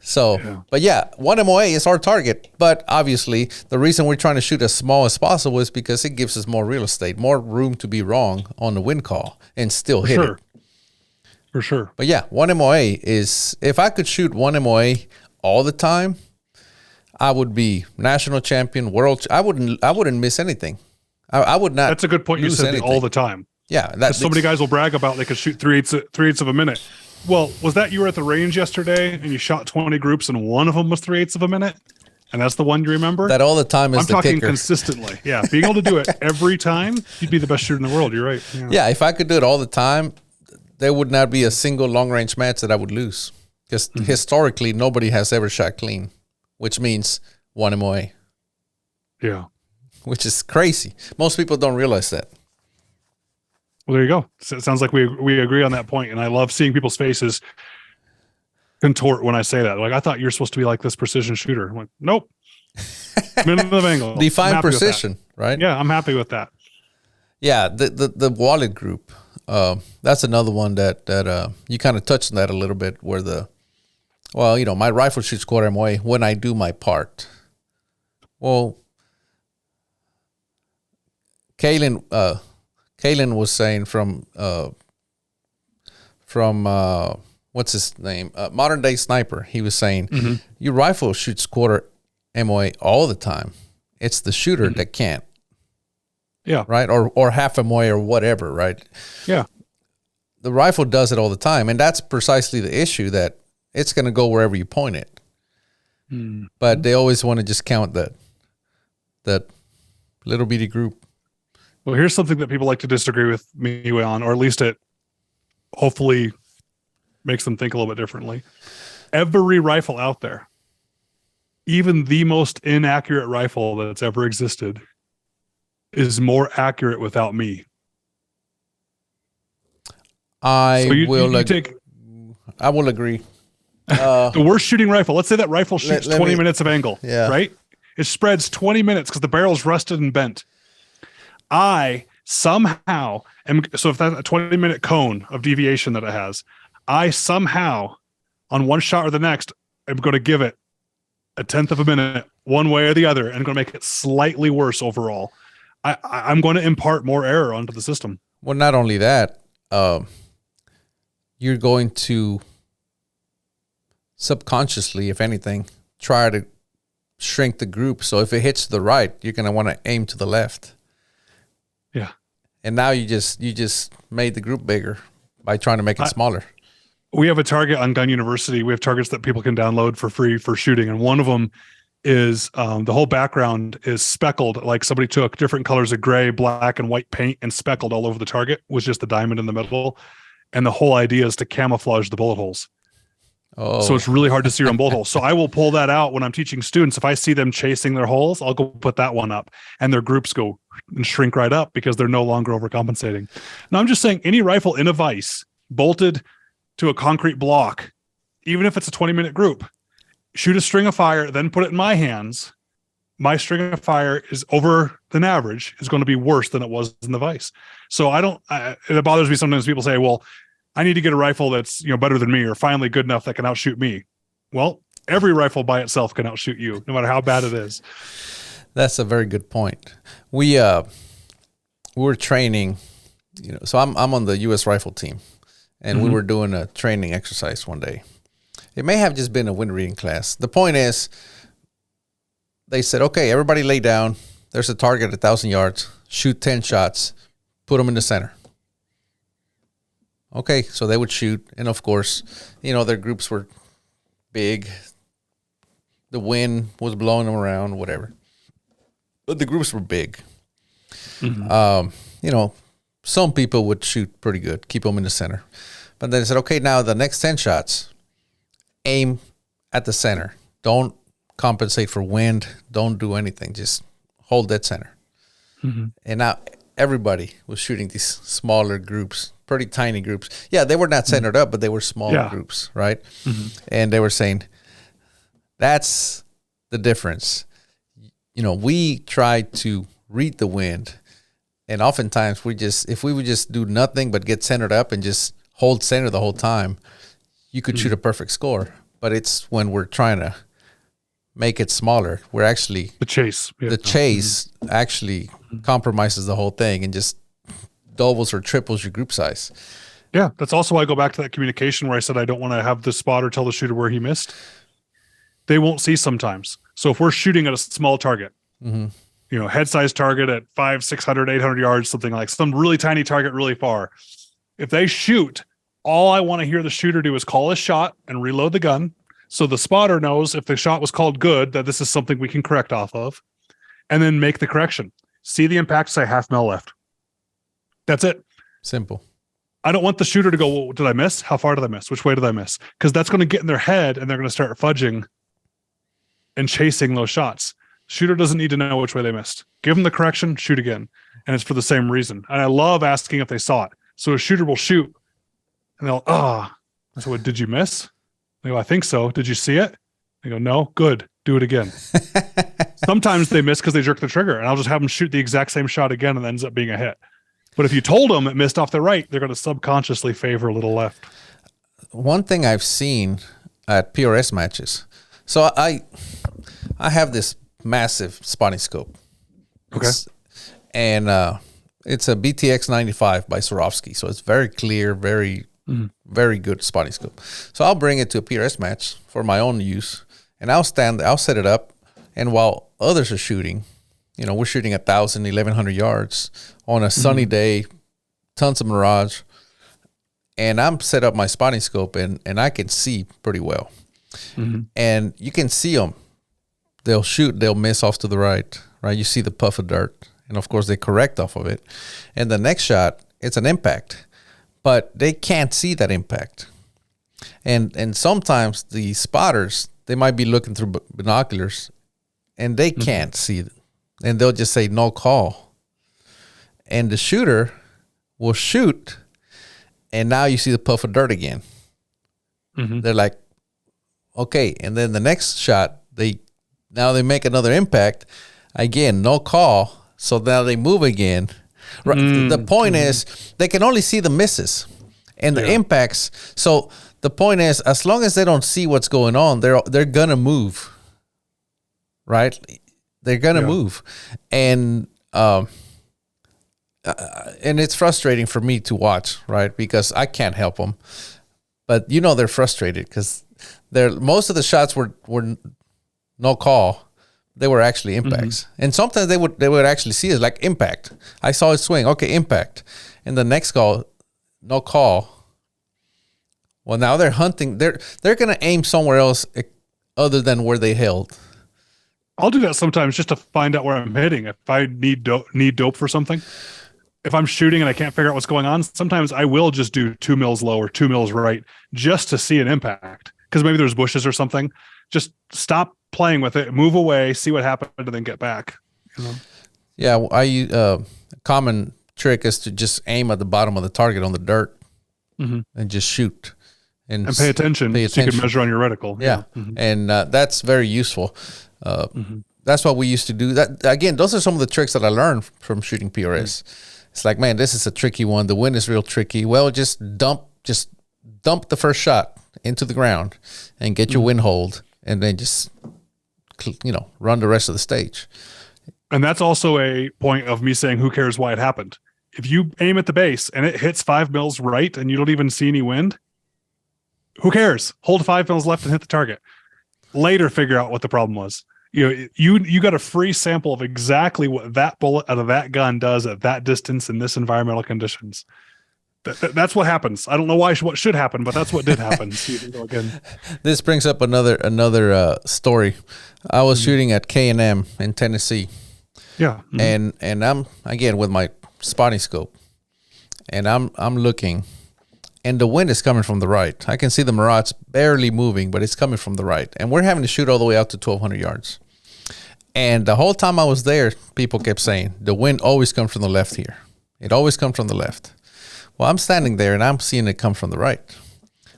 So, but yeah, 1 MOA is our target. But obviously, the reason we're trying to shoot as small as possible is because it gives us more real estate, more room to be wrong on the wind call and still hit it. For sure. But yeah, 1 MOA is, if I could shoot 1 MOA all the time, I would be national champion, I wouldn't miss anything. I would not. That's a good point. You said all the time. Yeah. So many guys will brag about they could shoot 3/8 of a minute. Well, was that you were at the range yesterday and you shot 20 groups and one of them was 3/8 of a minute? And that's the one you remember? That all the time is I'm the talking kicker. Consistently. Yeah. Being able to do it every time, you'd be the best shooter in the world. You're right. Yeah. If I could do it all the time, there would not be a single long range match that I would lose. Because historically, nobody has ever shot clean, which means 1 MOA. Yeah. Which is crazy. Most people don't realize that. Well, there you go. So it sounds like we agree on that point, and I love seeing people's faces contort when I say that. Like, I thought you're supposed to be like this precision shooter. I'm like, nope. Minimum of angle. Define precision, right? Yeah, I'm happy with that. Yeah, the wallet group. That's another one that you kind of touched on that a little bit. Where my rifle shoots 1/4 MOA when I do my part. Well, Kalen was saying from what's his name? Modern Day Sniper. He was saying your rifle shoots 1/4 MOA all the time. It's the shooter that can't. Yeah. Right. Or half MOA or whatever. Right. Yeah. The rifle does it all the time, and that's precisely the issue, that it's going to go wherever you point it. But they always want to just count that little bitty group. Well, here's something that people like to disagree with me on, or at least it hopefully makes them think a little bit differently. Every rifle out there, even the most inaccurate rifle that's ever existed, is more accurate without me. I will agree. The worst shooting rifle, let's say that rifle shoots 20 minutes of angle, right? It spreads 20 minutes because the barrel's rusted and bent. I somehow am, so if that's a 20-minute cone of deviation that it has, I somehow, on one shot or the next, am going to give it 1/10 of a minute, one way or the other, and I'm going to make it slightly worse overall. I'm going to impart more error onto the system. Well, not only that, you're going to subconsciously, if anything, try to shrink the group. So if it hits to the right, you're going to want to aim to the left. Yeah. And now you just made the group bigger by trying to make it smaller. We have a target on Gun University. We have targets that people can download for free for shooting. And one of them is the whole background is speckled. Like somebody took different colors of gray, black, and white paint and speckled all over the target with just the diamond in the middle. And the whole idea is to camouflage the bullet holes. Oh. So it's really hard to see your own bullet holes. So I will pull that out when I'm teaching students. If I see them chasing their holes, I'll go put that one up, and their groups go and shrink right up because they're no longer overcompensating. Now I'm just saying, any rifle in a vise bolted to a concrete block, even if it's a 20-minute group, shoot a string of fire, then put it in my hands. My string of fire is over than average, is going to be worse than it was in the vise. So it bothers me sometimes people say, well, I need to get a rifle that's, better than me, or finally good enough that can outshoot me. Well, every rifle by itself can outshoot you, no matter how bad it is. That's a very good point. We were training, so I'm on the U.S. rifle team, and we were doing a training exercise one day. It may have just been a wind reading class. The point is, they said, okay, everybody lay down. There's a target at 1,000 yards. Shoot 10 shots. Put them in the center. Okay, so they would shoot. And, of course, their groups were big. The wind was blowing them around, whatever. But the groups were big. Some people would shoot pretty good, keep them in the center. But then they said, okay, now the next 10 shots, aim at the center. Don't compensate for wind. Don't do anything. Just hold that center. And now everybody was shooting these smaller groups, pretty tiny groups. Yeah, they were not centered up, but they were small groups, right? And they were saying, that's the difference. We try to read the wind, and oftentimes if we would just do nothing but get centered up and just hold center the whole time, you could shoot a perfect score. but it's when we're trying to make it smaller. We're actually the chase. Yeah. The chase actually compromises the whole thing and just doubles or triples your group size. Yeah, that's also why I go back to that communication where I said I don't want to have the spotter tell the shooter where he missed. They won't see sometimes. So if we're shooting at a small target, head size target at 500, 600, 800 yards, something like some really tiny target really far. If they shoot, all I want to hear the shooter do is call a shot and reload the gun. So the spotter knows if the shot was called good, that this is something we can correct off of, and then make the correction. See the impact, say half mil left. That's it. Simple. I don't want the shooter to go, well, did I miss? How far did I miss? Which way did I miss? Because that's going to get in their head and they're going to start fudging and chasing those shots. Shooter doesn't need to know which way they missed. Give them the correction, shoot again. And it's for the same reason. And I love asking if they saw it. So a shooter will shoot and they'll, I said, well, did you miss? They go, I think so. Did you see it? They go, no, good. Do it again. Sometimes they miss because they jerk the trigger and I'll just have them shoot the exact same shot again and it ends up being a hit. But if you told them it missed off the right, they're going to subconsciously favor a little left. One thing I've seen at PRS matches. So I have this massive spotting scope. Okay. It's a BTX 95 by Swarovski. So it's very clear, very, very good spotting scope. So I'll bring it to a PRS match for my own use and I'll set it up. And while others are shooting, we're shooting 1,000, 1,100 yards on a sunny day, tons of mirage. And I'm set up my spotting scope and I can see pretty well. And you can see them. They'll shoot, they'll miss off to the right? You see the puff of dirt. And of course they correct off of it. And the next shot, it's an impact. But they can't see that impact. And sometimes the spotters, they might be looking through binoculars and they can't see it. And they'll just say no call. And the shooter will shoot and now you see the puff of dirt again. They're like, okay. And then the next shot, they make another impact. Again, no call. So now they move again. Right. The point is they can only see the misses and the impacts. So the point is, as long as they don't see what's going on, they're gonna move. Right? They're gonna move. And it's frustrating for me to watch, right? Because I can't help them. But they're frustrated because most of the shots were no call. They were actually impacts. And sometimes they would actually see it like impact. I saw it swing. Okay, impact. And the next call, no call. Well, now they're hunting. They're going to aim somewhere else other than where they held. I'll do that sometimes just to find out where I'm hitting. If I need dope for something, if I'm shooting and I can't figure out what's going on, sometimes I will just do 2 mils low or 2 mils right just to see an impact. Because maybe there's bushes or something. Just stop playing with it, move away, see what happened, and then get back. Yeah, a common trick is to just aim at the bottom of the target on the dirt and just shoot. And pay attention so you can measure on your reticle. Yeah. And that's very useful. That's what we used to do. That again, those are some of the tricks that I learned from shooting PRS. It's like, man, this is a tricky one. The wind is real tricky. Well, just dump the first shot into the ground and get your wind hold, and then just run the rest of the stage. And that's also a point of me saying, who cares why it happened? If you aim at the base and it hits 5 mils right and you don't even see any wind, who cares? Hold 5 mils left and hit the target. Later, figure out what the problem was. You got a free sample of exactly what that bullet out of that gun does at that distance in this environmental conditions. That's what happens. I don't know what should happen, but that's what did happen. Again. This brings up another story. I was shooting at K&M in Tennessee. Yeah. And I'm again with my spotting scope, and I'm looking, and the wind is coming from the right. I can see the Mirage barely moving, but it's coming from the right, and we're having to shoot all the way out to 1,200 yards. And the whole time I was there, people kept saying the wind always comes from the left here. It always comes from the left. Well, I'm standing there and I'm seeing it come from the right.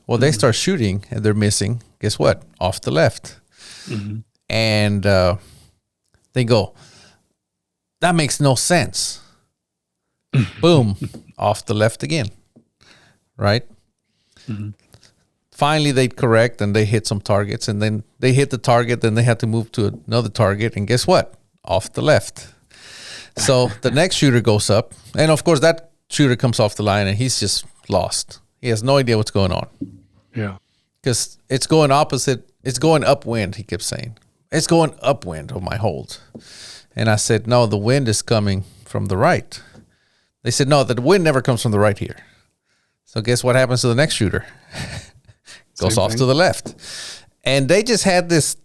Well, they start shooting and they're missing. Guess what? Off the left. And they go, that makes no sense. Boom, off the left again. Right? finally they'd correct and they hit some targets, and then they hit the target, then they had to move to another target, and guess what? Off the left. So the next shooter goes up, and of course that shooter comes off the line and he's just lost. He has no idea what's going on. Yeah. Because it's going opposite. It's going upwind, he kept saying. It's going upwind on my hold. And I said, no, the wind is coming from the right. They said, no, the wind never comes from the right here. So guess what happens to the next shooter? Goes off to the left. And they just had this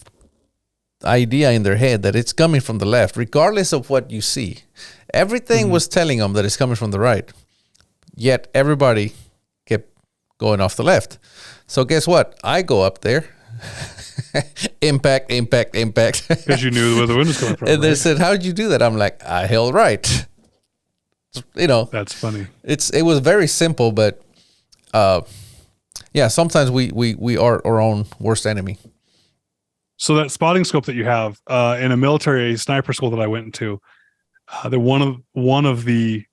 idea in their head that it's coming from the left, regardless of what you see. Everything was telling them that it's coming from the right. Yet everybody kept going off the left. So guess what? I go up there. impact. Because you knew where the wind was coming from. And they said, how did you do that? I'm like, I held right. That's funny. It was very simple, but yeah, sometimes we are our own worst enemy. So that spotting scope that you have in a military sniper school that I went into, one of the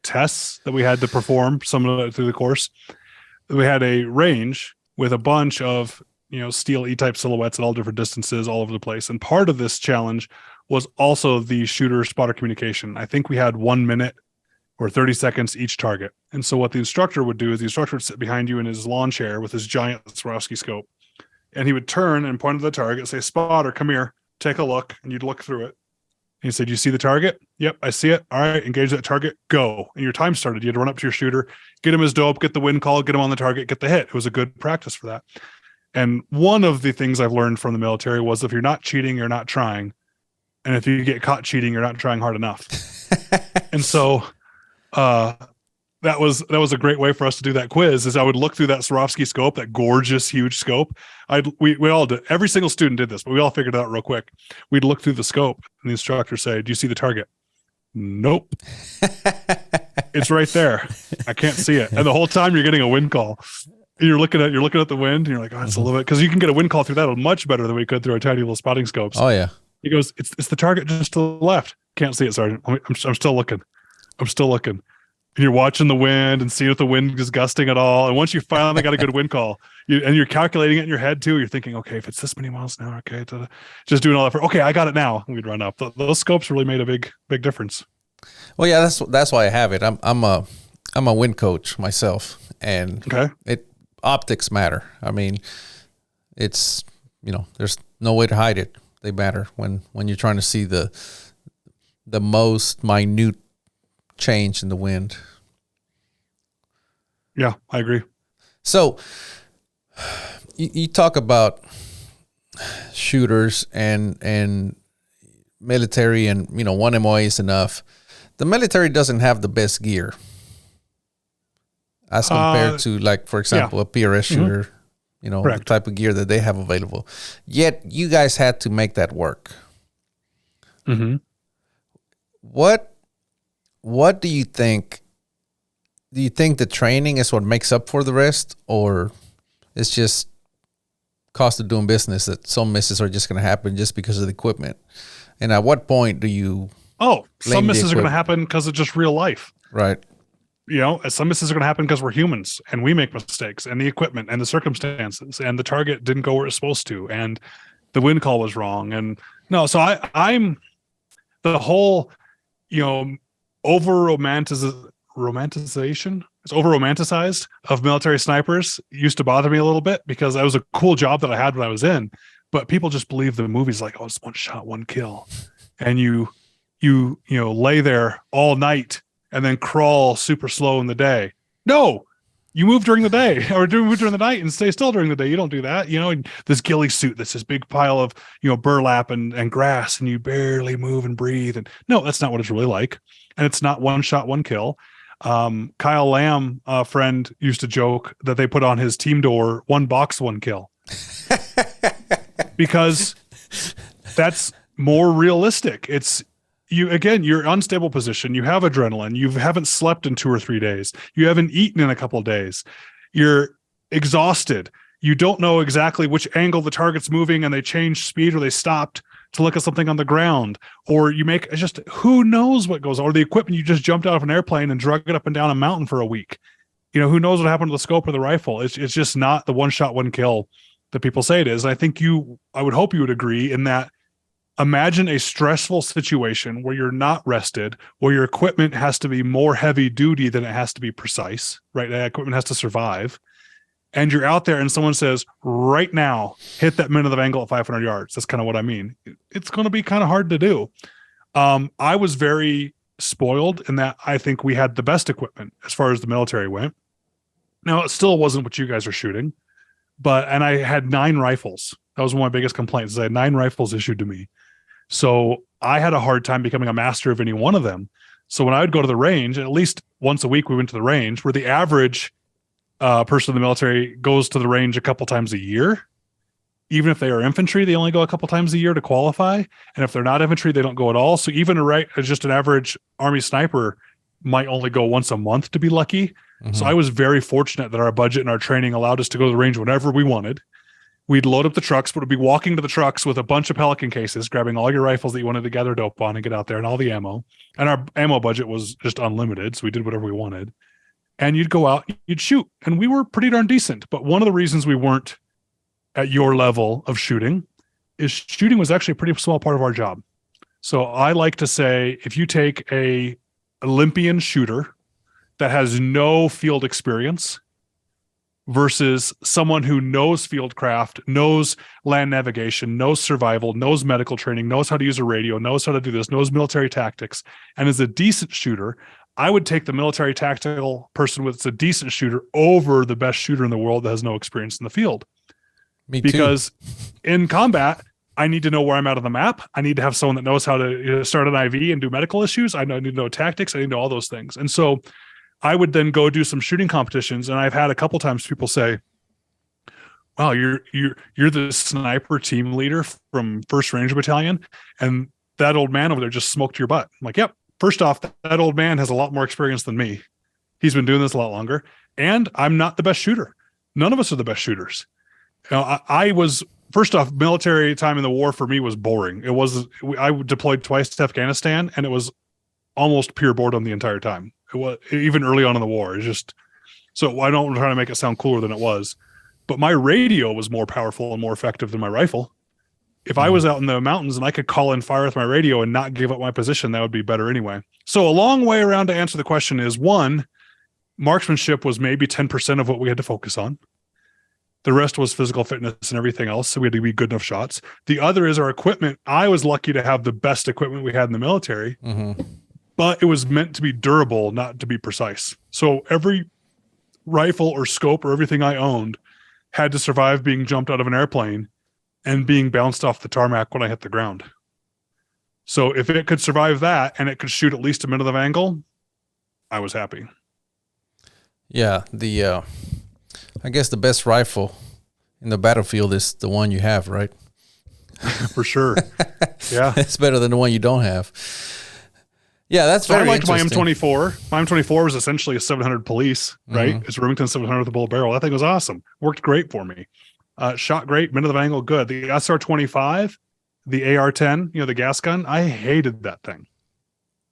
tests that we had to perform through the course, we had a range with a bunch of steel E-type silhouettes at all different distances all over the place. And part of this challenge was also the shooter spotter communication. I think we had 1 minute or 30 seconds each target. And so what the instructor would do is the instructor would sit behind you in his lawn chair with his giant Swarovski scope. And he would turn and point at the target, say, spotter, come here, take a look. And you'd look through it. And he said, you see the target? Yep, I see it. All right, engage that target, go. And your time started. You had to run up to your shooter, get him his dope, get the wind call, get him on the target, get the hit. It was a good practice for that. And one of the things I've learned from the military was if you're not cheating, you're not trying. And if you get caught cheating, you're not trying hard enough. And so that was a great way for us to do that quiz. Is I would look through that Swarovski scope, that gorgeous, huge scope. We all did. Every single student did this, but we all figured it out real quick. We'd look through the scope, and the instructor say, "Do you see the target?" Nope. It's right there. I can't see it. And the whole time you're getting a wind call. You're looking at the wind, and you're like, "Oh, it's a little bit," because you can get a wind call through that much better than we could through our tiny little spotting scopes. Oh yeah. He goes, "It's the target just to the left. Can't see it, Sergeant. I'm still looking. I'm still looking." And you're watching the wind and seeing if the wind is gusting at all. And once you finally got a good wind call, you're calculating it in your head too. You're thinking, okay, if it's this many miles an hour, okay, just doing all that okay, I got it now. And we'd run up. Those scopes really made a big difference. Well, yeah, that's why I have it. I'm a wind coach myself, and optics matter. I mean, it's there's no way to hide it. They matter when you're trying to see the most minute change in the wind. Yeah, I agree. So you talk about shooters and military, and one MOA is enough. The military doesn't have the best gear as compared to, like, for example, a PRS shooter, the type of gear that they have available. Yet you guys had to make that work. Mm-hmm. What do you think? Do you think the training is what makes up for the rest, or it's just cost of doing business that some misses are just going to happen just because of the equipment? And at what point do you? Oh, some misses are going to happen because of just real life. Right. Some misses are going to happen because we're humans and we make mistakes, and the equipment and the circumstances and the target didn't go where it's supposed to, and the wind call was wrong. And no, so I'm the whole, romanticization. It's over romanticized of military snipers used to bother me a little bit because that was a cool job that I had when I was in, but people just believe the movies like, oh, it's one shot, one kill. And you lay there all night and then crawl super slow in the day. No, you move during the day or move during the night and stay still during the day. You don't do that. And this ghillie suit, that's this big pile of, burlap and grass, and you barely move and breathe. And no, that's not what it's really like. And it's not one shot, one kill. Kyle Lamb, a friend, used to joke that they put on his team door, one box, one kill. Because that's more realistic. It's you're unstable position. You have adrenaline. You haven't slept in 2 or 3 days. You haven't eaten in a couple of days. You're exhausted. You don't know exactly which angle the target's moving, and they changed speed or they stopped to look at something on the ground, or you make who knows what goes on, or the equipment, you just jumped out of an airplane and drug it up and down a mountain for a week. who knows what happened to the scope of the rifle? It's just not the one shot, one kill that people say it is. I think I would hope you would agree in that. Imagine a stressful situation where you're not rested, where your equipment has to be more heavy duty than it has to be precise, right? That equipment has to survive. And you're out there and someone says, right now, hit that minute of angle at 500 yards. That's kind of what I mean. It's going to be kind of hard to do. I was very spoiled in that I think we had the best equipment as far as the military went. Now, it still wasn't what you guys are shooting, and I had 9 rifles. That was one of my biggest complaints is I had 9 rifles issued to me. So I had a hard time becoming a master of any one of them. So when I would go to the range, at least once a week we went to the range, where the average person in the military goes to the range a couple times a year. Even if they are infantry, they only go a couple times a year to qualify. And if they're not infantry, they don't go at all. So even just an average Army sniper might only go once a month to be lucky. Mm-hmm. So I was very fortunate that our budget and our training allowed us to go to the range whenever we wanted. We'd load up the trucks, but we'd be walking to the trucks with a bunch of Pelican cases, grabbing all your rifles that you wanted to gather dope on and get out there and all the ammo. And our ammo budget was just unlimited. So we did whatever we wanted. And you'd go out, you'd shoot. And we were pretty darn decent. But one of the reasons we weren't at your level of shooting is shooting was actually a pretty small part of our job. So I like to say, if you take a Olympian shooter that has no field experience versus someone who knows fieldcraft, knows land navigation, knows survival, knows medical training, knows how to use a radio, knows how to do this, knows military tactics, and is a decent shooter, I would take the military tactical person with a decent shooter over the best shooter in the world that has no experience in the field. Me too. Because in combat, I need to know where I'm at on the map. I need to have someone that knows how to start an IV and do medical issues. I need to know tactics. I need to know all those things. And so I would then go do some shooting competitions. And I've had a couple times people say, wow, you're the sniper team leader from 1st Ranger Battalion. And that old man over there just smoked your butt. I'm like, yep. First off, that old man has a lot more experience than me. He's been doing this a lot longer. And I'm not the best shooter. None of us are the best shooters. I was, first off, military time in the war for me was boring. I deployed twice to Afghanistan, and it was almost pure boredom the entire time. It was even early on in the war. It's just, so I don't try to make it sound cooler than it was, but my radio was more powerful and more effective than my rifle. If I was out in the mountains and I could call in fire with my radio and not give up my position, that would be better anyway. So a long way around to answer the question is, 1, marksmanship was maybe 10% of what we had to focus on. The rest was physical fitness and everything else. So we had to be good enough shots. The other is our equipment. I was lucky to have the best equipment we had in the military, but it was meant to be durable, not to be precise. So every rifle or scope or everything I owned had to survive being jumped out of an airplane and being bounced off the tarmac when I hit the ground. So if it could survive that and it could shoot at least a minute of angle, I was happy. Yeah, I guess the best rifle in the battlefield is the one you have, right? For sure. Yeah. It's better than the one you don't have. Yeah, that's very interesting. I liked my M24. My M24 was essentially a 700 police, right? It's Remington 700 with a bullet barrel. That thing was awesome. Worked great for me. Shot great, minute of angle, good. The SR25, the AR-10, the gas gun, I hated that thing.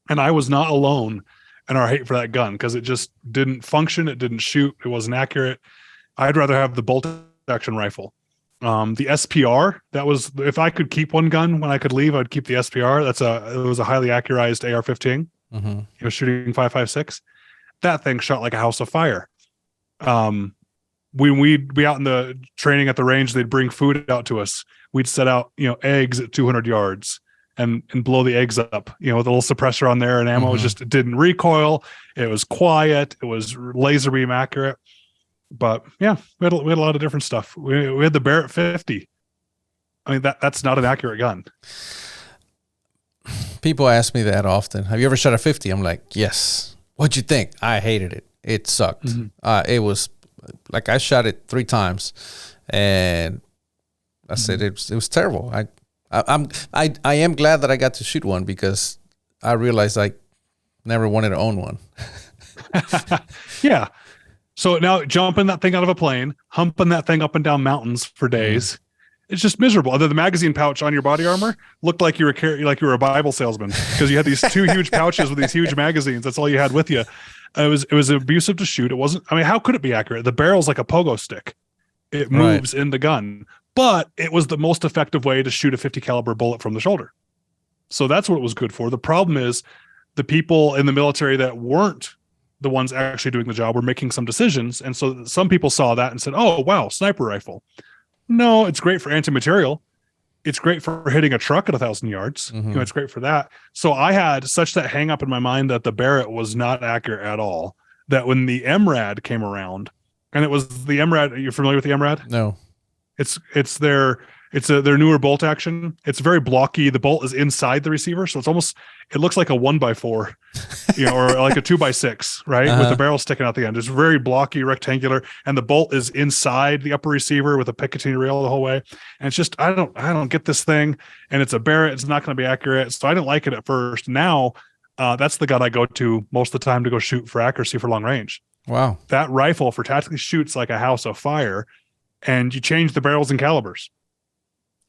And I was not alone in our hate for that gun because it just didn't function. It didn't shoot. It wasn't accurate. I'd rather have the bolt action rifle. The SPR, that was, if I could keep one gun when I could leave, I'd keep the SPR. It was a highly accurized AR-15. Shooting 5.56. That thing shot like a house of fire. When we'd be out in the training at the range, they'd bring food out to us. We'd set out, eggs at 200 yards and blow the eggs up, with a little suppressor on there, and ammo it didn't recoil. It was quiet. It was laser beam accurate. But yeah, we had a lot of different stuff. We had the Barrett 50. I mean, that's not an accurate gun. People ask me that often. Have you ever shot a 50? I'm like, yes. What'd you think? I hated it. It sucked. It was like, I shot it 3 times and I said it was terrible. I am glad that I got to shoot one because I realized I never wanted to own one. Yeah. So now jumping that thing out of a plane, humping that thing up and down mountains for days, it's just miserable. Although the magazine pouch on your body armor looked like you were a Bible salesman because you had these 2 huge pouches with these huge magazines. That's all you had with you. It was abusive to shoot. It wasn't. I mean, how could it be accurate? The barrel's like a pogo stick. It moves in the gun, but it was the most effective way to shoot a 50 caliber bullet from the shoulder. So that's what it was good for. The problem is the people in the military that weren't the ones actually doing the job were making some decisions. And so some people saw that and said, oh, wow, sniper rifle. No, it's great for anti-material. It's great for hitting a truck at 1,000 yards. Mm-hmm. It's great for that. So I had such that hang up in my mind that the Barrett was not accurate at all, that when the MRAD came around, and it was the MRAD, you're familiar with the MRAD? No. It's their newer bolt action. It's very blocky. The bolt is inside the receiver, so it looks like a 1x4, or like a 2x6, right? With the barrel sticking out the end. It's very blocky, rectangular, and the bolt is inside the upper receiver with a Picatinny rail the whole way. And it's just I don't get this thing, and it's a Barrett. It's not going to be accurate, so I didn't like it at first. Now, that's the gun I go to most of the time to go shoot for accuracy for long range. Wow, that rifle for tactically shoots like a house of fire. And you change the barrels and calibers.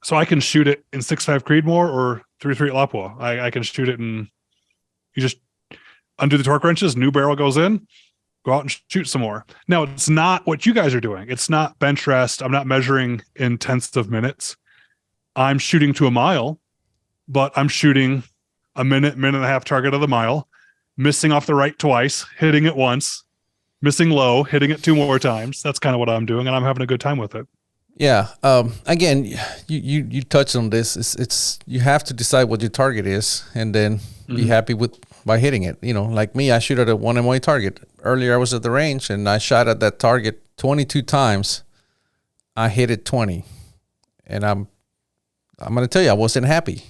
So I can shoot it in 6.5 Creedmoor or 3.3 at Lapua. I can shoot it and you just undo the torque wrenches, new barrel goes in, go out and shoot some more. Now, it's not what you guys are doing. It's not bench rest. I'm not measuring in tenths of minutes. I'm shooting to a mile, but I'm shooting a minute and a half target of the mile, missing off the right twice, hitting it once, missing low, hitting it 2 more times. That's kind of what I'm doing, and I'm having a good time with it. Yeah. Again, you touched on this. It's you have to decide what your target is, and then be happy by hitting it. Like me, I shoot at a 1 MOA target. Earlier, I was at the range, and I shot at that target 22 times. I hit it 20, and I'm going to tell you, I wasn't happy.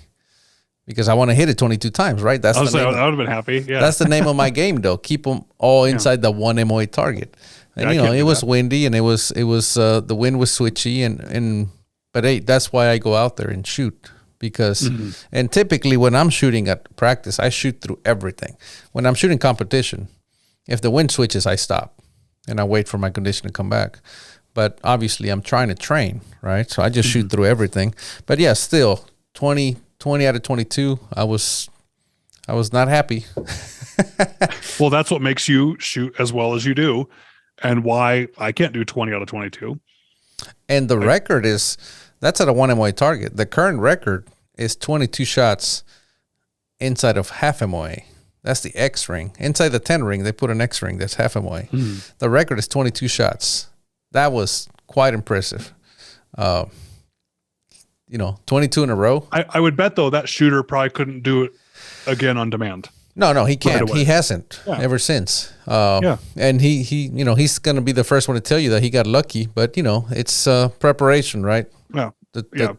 Because I want to hit it 22 times, right? I would have been happy. Yeah, that's the name of my game, though. Keep them all inside the 1 MOA target. And it was windy, and it was the wind was switchy, but hey, that's why I go out there and shoot because and typically when I'm shooting at practice, I shoot through everything. When I'm shooting competition, if the wind switches, I stop and I wait for my condition to come back. But obviously, I'm trying to train, right? So I just shoot through everything. But yeah, still 20 out of 22, I was not happy. Well, that's what makes you shoot as well as you do, and why I can't do 20 out of 22. And the record that's at a 1 MOA target. The current record is 22 shots inside of half MOA. That's the X ring. Inside the 10 ring, they put an X ring that's half MOA. The record is 22 shots. That was quite impressive. 22 in a row. I would bet, though, that shooter probably couldn't do it again on demand. No, he can't. He hasn't ever since. And he's going to be the first one to tell you that he got lucky. But, it's preparation, right? Yeah.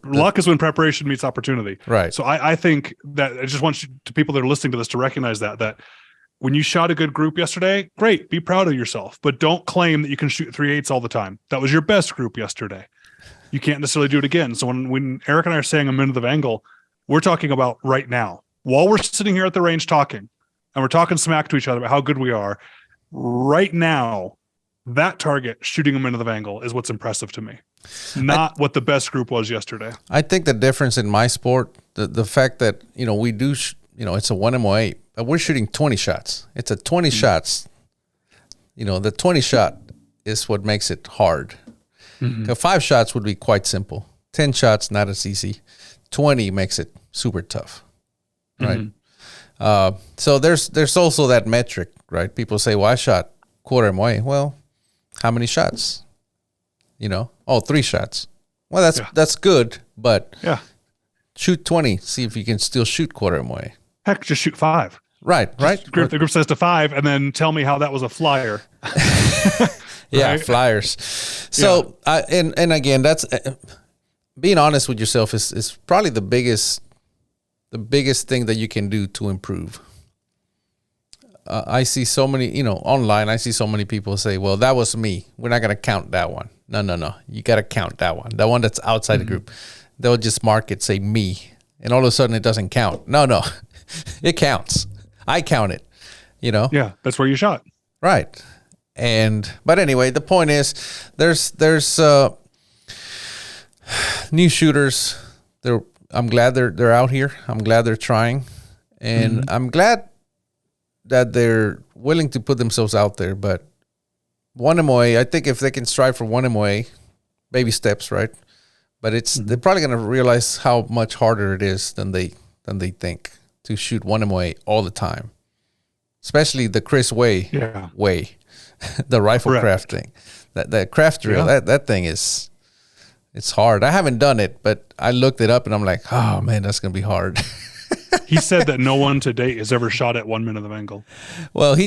Luck is when preparation meets opportunity. Right. So I think that I just want people that are listening to this to recognize that when you shot a good group yesterday, great, be proud of yourself. But don't claim that you can shoot 3/8 all the time. That was your best group yesterday. You can't necessarily do it again. So when Eric and I are saying a minute of angle, we're talking about right now. While we're sitting here at the range talking, and we're talking smack to each other about how good we are, right now, that target shooting a minute of angle is what's impressive to me. Not what the best group was yesterday. I think the difference in my sport, the fact that, we do, it's a 1 MOA, but we're shooting 20 shots. It's a 20 shots. The 20 shot is what makes it hard. 5 shots would be quite simple. 10 shots, not as easy. 20 makes it super tough, right? So there's also that metric, right? People say, well, I shot quarter MOA. Well, how many shots? 3 shots. Well, that's good, but shoot 20. See if you can still shoot quarter MOA. Heck, just shoot 5. Right. The group says to 5, and then tell me how that was a flyer. Yeah, right? flyers. So, and again, that's being honest with yourself is probably the biggest thing that you can do to improve. I see so many, online, I see so many people say, well, that was me. We're not going to count that one. No. You got to count that one. The one that's outside the group. They'll just mark it, say me. And all of a sudden it doesn't count. No. It counts. I count it, Yeah, that's where you shot. Right. But anyway, the point is there's new shooters. I'm glad they're out here. I'm glad they're trying. And I'm glad that they're willing to put themselves out there. But one MOA, I think if they can strive for one MOA, baby steps, right? But they're probably going to realize how much harder it is than they think to shoot one MOA all the time, especially the Chris way, the rifle craft thing, that craft drill. That thing is, it's hard. I haven't done it, but I looked it up and I'm like, oh man, that's going to be hard. He said that no one to date has ever shot at 1 minute of angle. Well,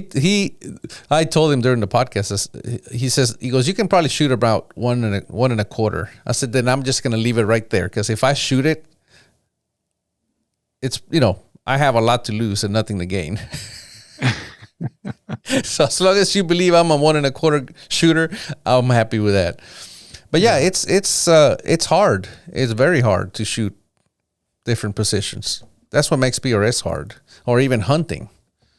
I told him during the podcast, he goes, you can probably shoot about 1 1/4. I said, then I'm just going to leave it right there. Cause if I shoot it, it's, I have a lot to lose and nothing to gain. So as long as you believe I'm a 1 1/4 shooter, I'm happy with that. But yeah, it's hard. It's very hard to shoot different positions. That's what makes PRS hard, or even hunting.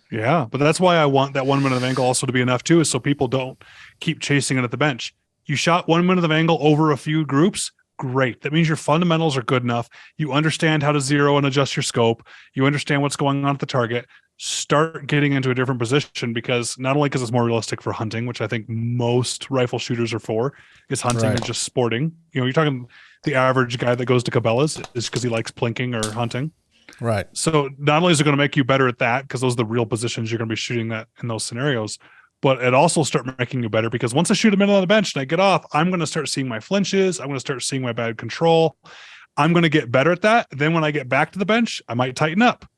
Yeah, but that's why I want that 1 minute of angle also to be enough too, is so people don't keep chasing it at the bench. You shot 1 minute of angle over a few groups, great. That means your fundamentals are good enough. You understand how to zero and adjust your scope. You understand what's going on at the target. Start getting into a different position, because not only because it's more realistic for hunting, which I think most rifle shooters are for, is hunting or just sporting. You're talking the average guy that goes to Cabela's is because he likes plinking or hunting. Right. So not only is it going to make you better at that, because those are the real positions you're going to be shooting that in those scenarios, but it also start making you better, because once I shoot a minute on the bench and I get off, I'm going to start seeing my flinches. I'm going to start seeing my bad control. I'm going to get better at that. Then when I get back to the bench, I might tighten up,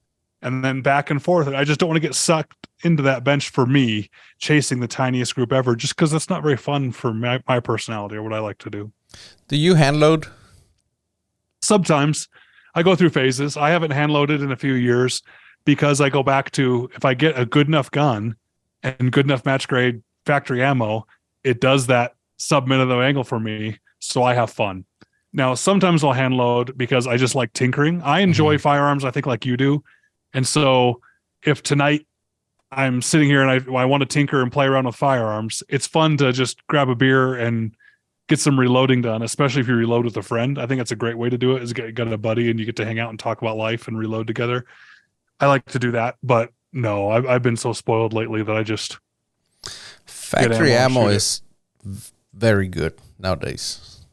and then back and forth. I just don't want to get sucked into that bench for me, chasing the tiniest group ever, just because that's not very fun for my personality or what I like to do. Do you hand load? Sometimes. I go through phases. I haven't hand loaded in a few years, because I go back to, if I get a good enough gun and good enough match grade factory ammo, it does that sub minute of angle for me. So I have fun. Now, sometimes I'll hand load because I just like tinkering. I enjoy firearms, I think, like you do. And so if tonight I'm sitting here and I want to tinker and play around with firearms, it's fun to just grab a beer and get some reloading done, especially if you reload with a friend. I think that's a great way to do it, is got a buddy and you get to hang out and talk about life and reload together. I like to do that, but no, I've been so spoiled lately that I just factory ammo is very good nowadays,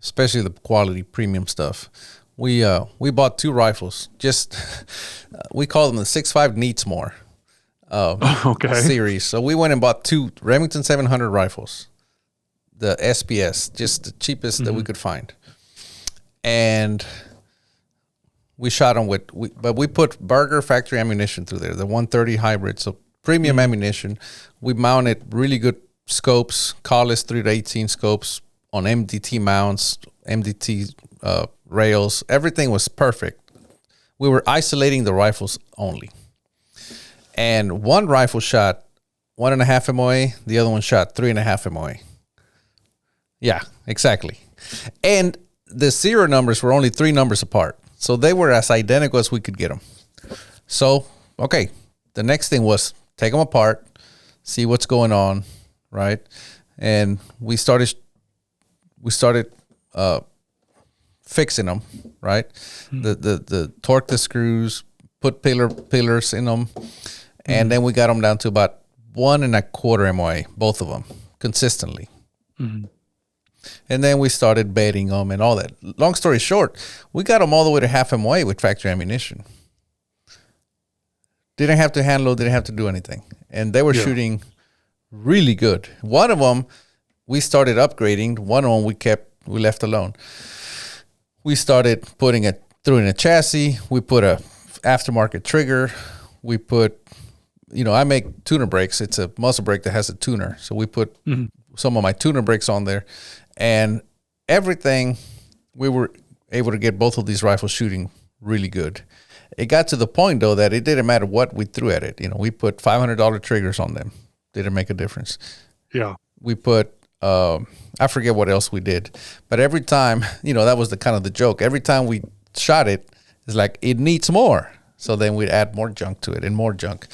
especially the quality premium stuff. We bought 2 rifles. We call them the 6.5 Needs More series. So we went and bought 2 Remington 700 rifles. The SPS, just the cheapest that we could find. And we shot them but we put Burger factory ammunition through there, the 130 hybrid. So premium ammunition. We mounted really good scopes, Collis 3-18 scopes on MDT mounts, MDT rails. Everything was perfect. We were isolating the rifles only. And one rifle shot 1.5 MOA, the other one shot 3.5 MOA. Yeah, exactly. And the serial numbers were only 3 numbers apart. So they were as identical as we could get them. So, okay, the next thing was take them apart, see what's going on, right? And we started fixing them, right? The torque the screws, put pillars in them, and then we got them down to about 1.25 MOA, both of them, consistently. And then we started baiting them and all that. Long story short, we got them all the way to 0.5 MOA with factory ammunition. Didn't have to hand load, didn't have to do anything. And they were shooting really good. One of them, we started upgrading. One of them we left alone. We started putting it through in a chassis. We put a aftermarket trigger. We put, I make tuner brakes. It's a muzzle brake that has a tuner. So we put some of my tuner brakes on there. And everything, we were able to get both of these rifles shooting really good. It got to the point, though, that it didn't matter what we threw at it. We put $500 triggers on them. Didn't make a difference. Yeah. We put, I forget what else we did. But every time, that was the kind of the joke. Every time we shot it, it's like, it needs more. So then we'd add more junk to it and more junk.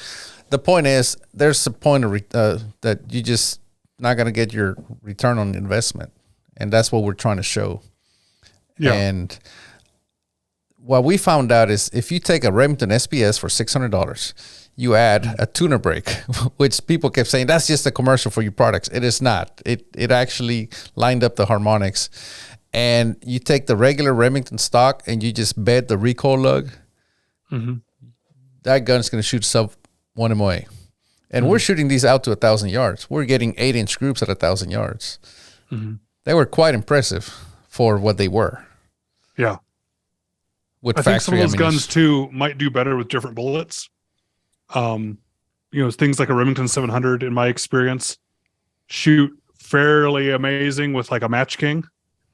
The point is, there's a point that you just not going to get your return on investment. And that's what we're trying to show. Yeah. And what we found out is if you take a Remington SPS for $600, you add a tuner brake, which people kept saying that's just a commercial for your products. It is not. It actually lined up the harmonics, and you take the regular Remington stock and you just bed the recoil lug. That gun's going to shoot sub 1 MOA. And we're shooting these out to 1,000 yards. We're getting 8-inch groups at 1,000 yards. They were quite impressive for what they were. Yeah. With I think some of those ammunition. guns too might do better with different bullets. Things like a Remington 700, in my experience, shoot fairly amazing with like a Match King.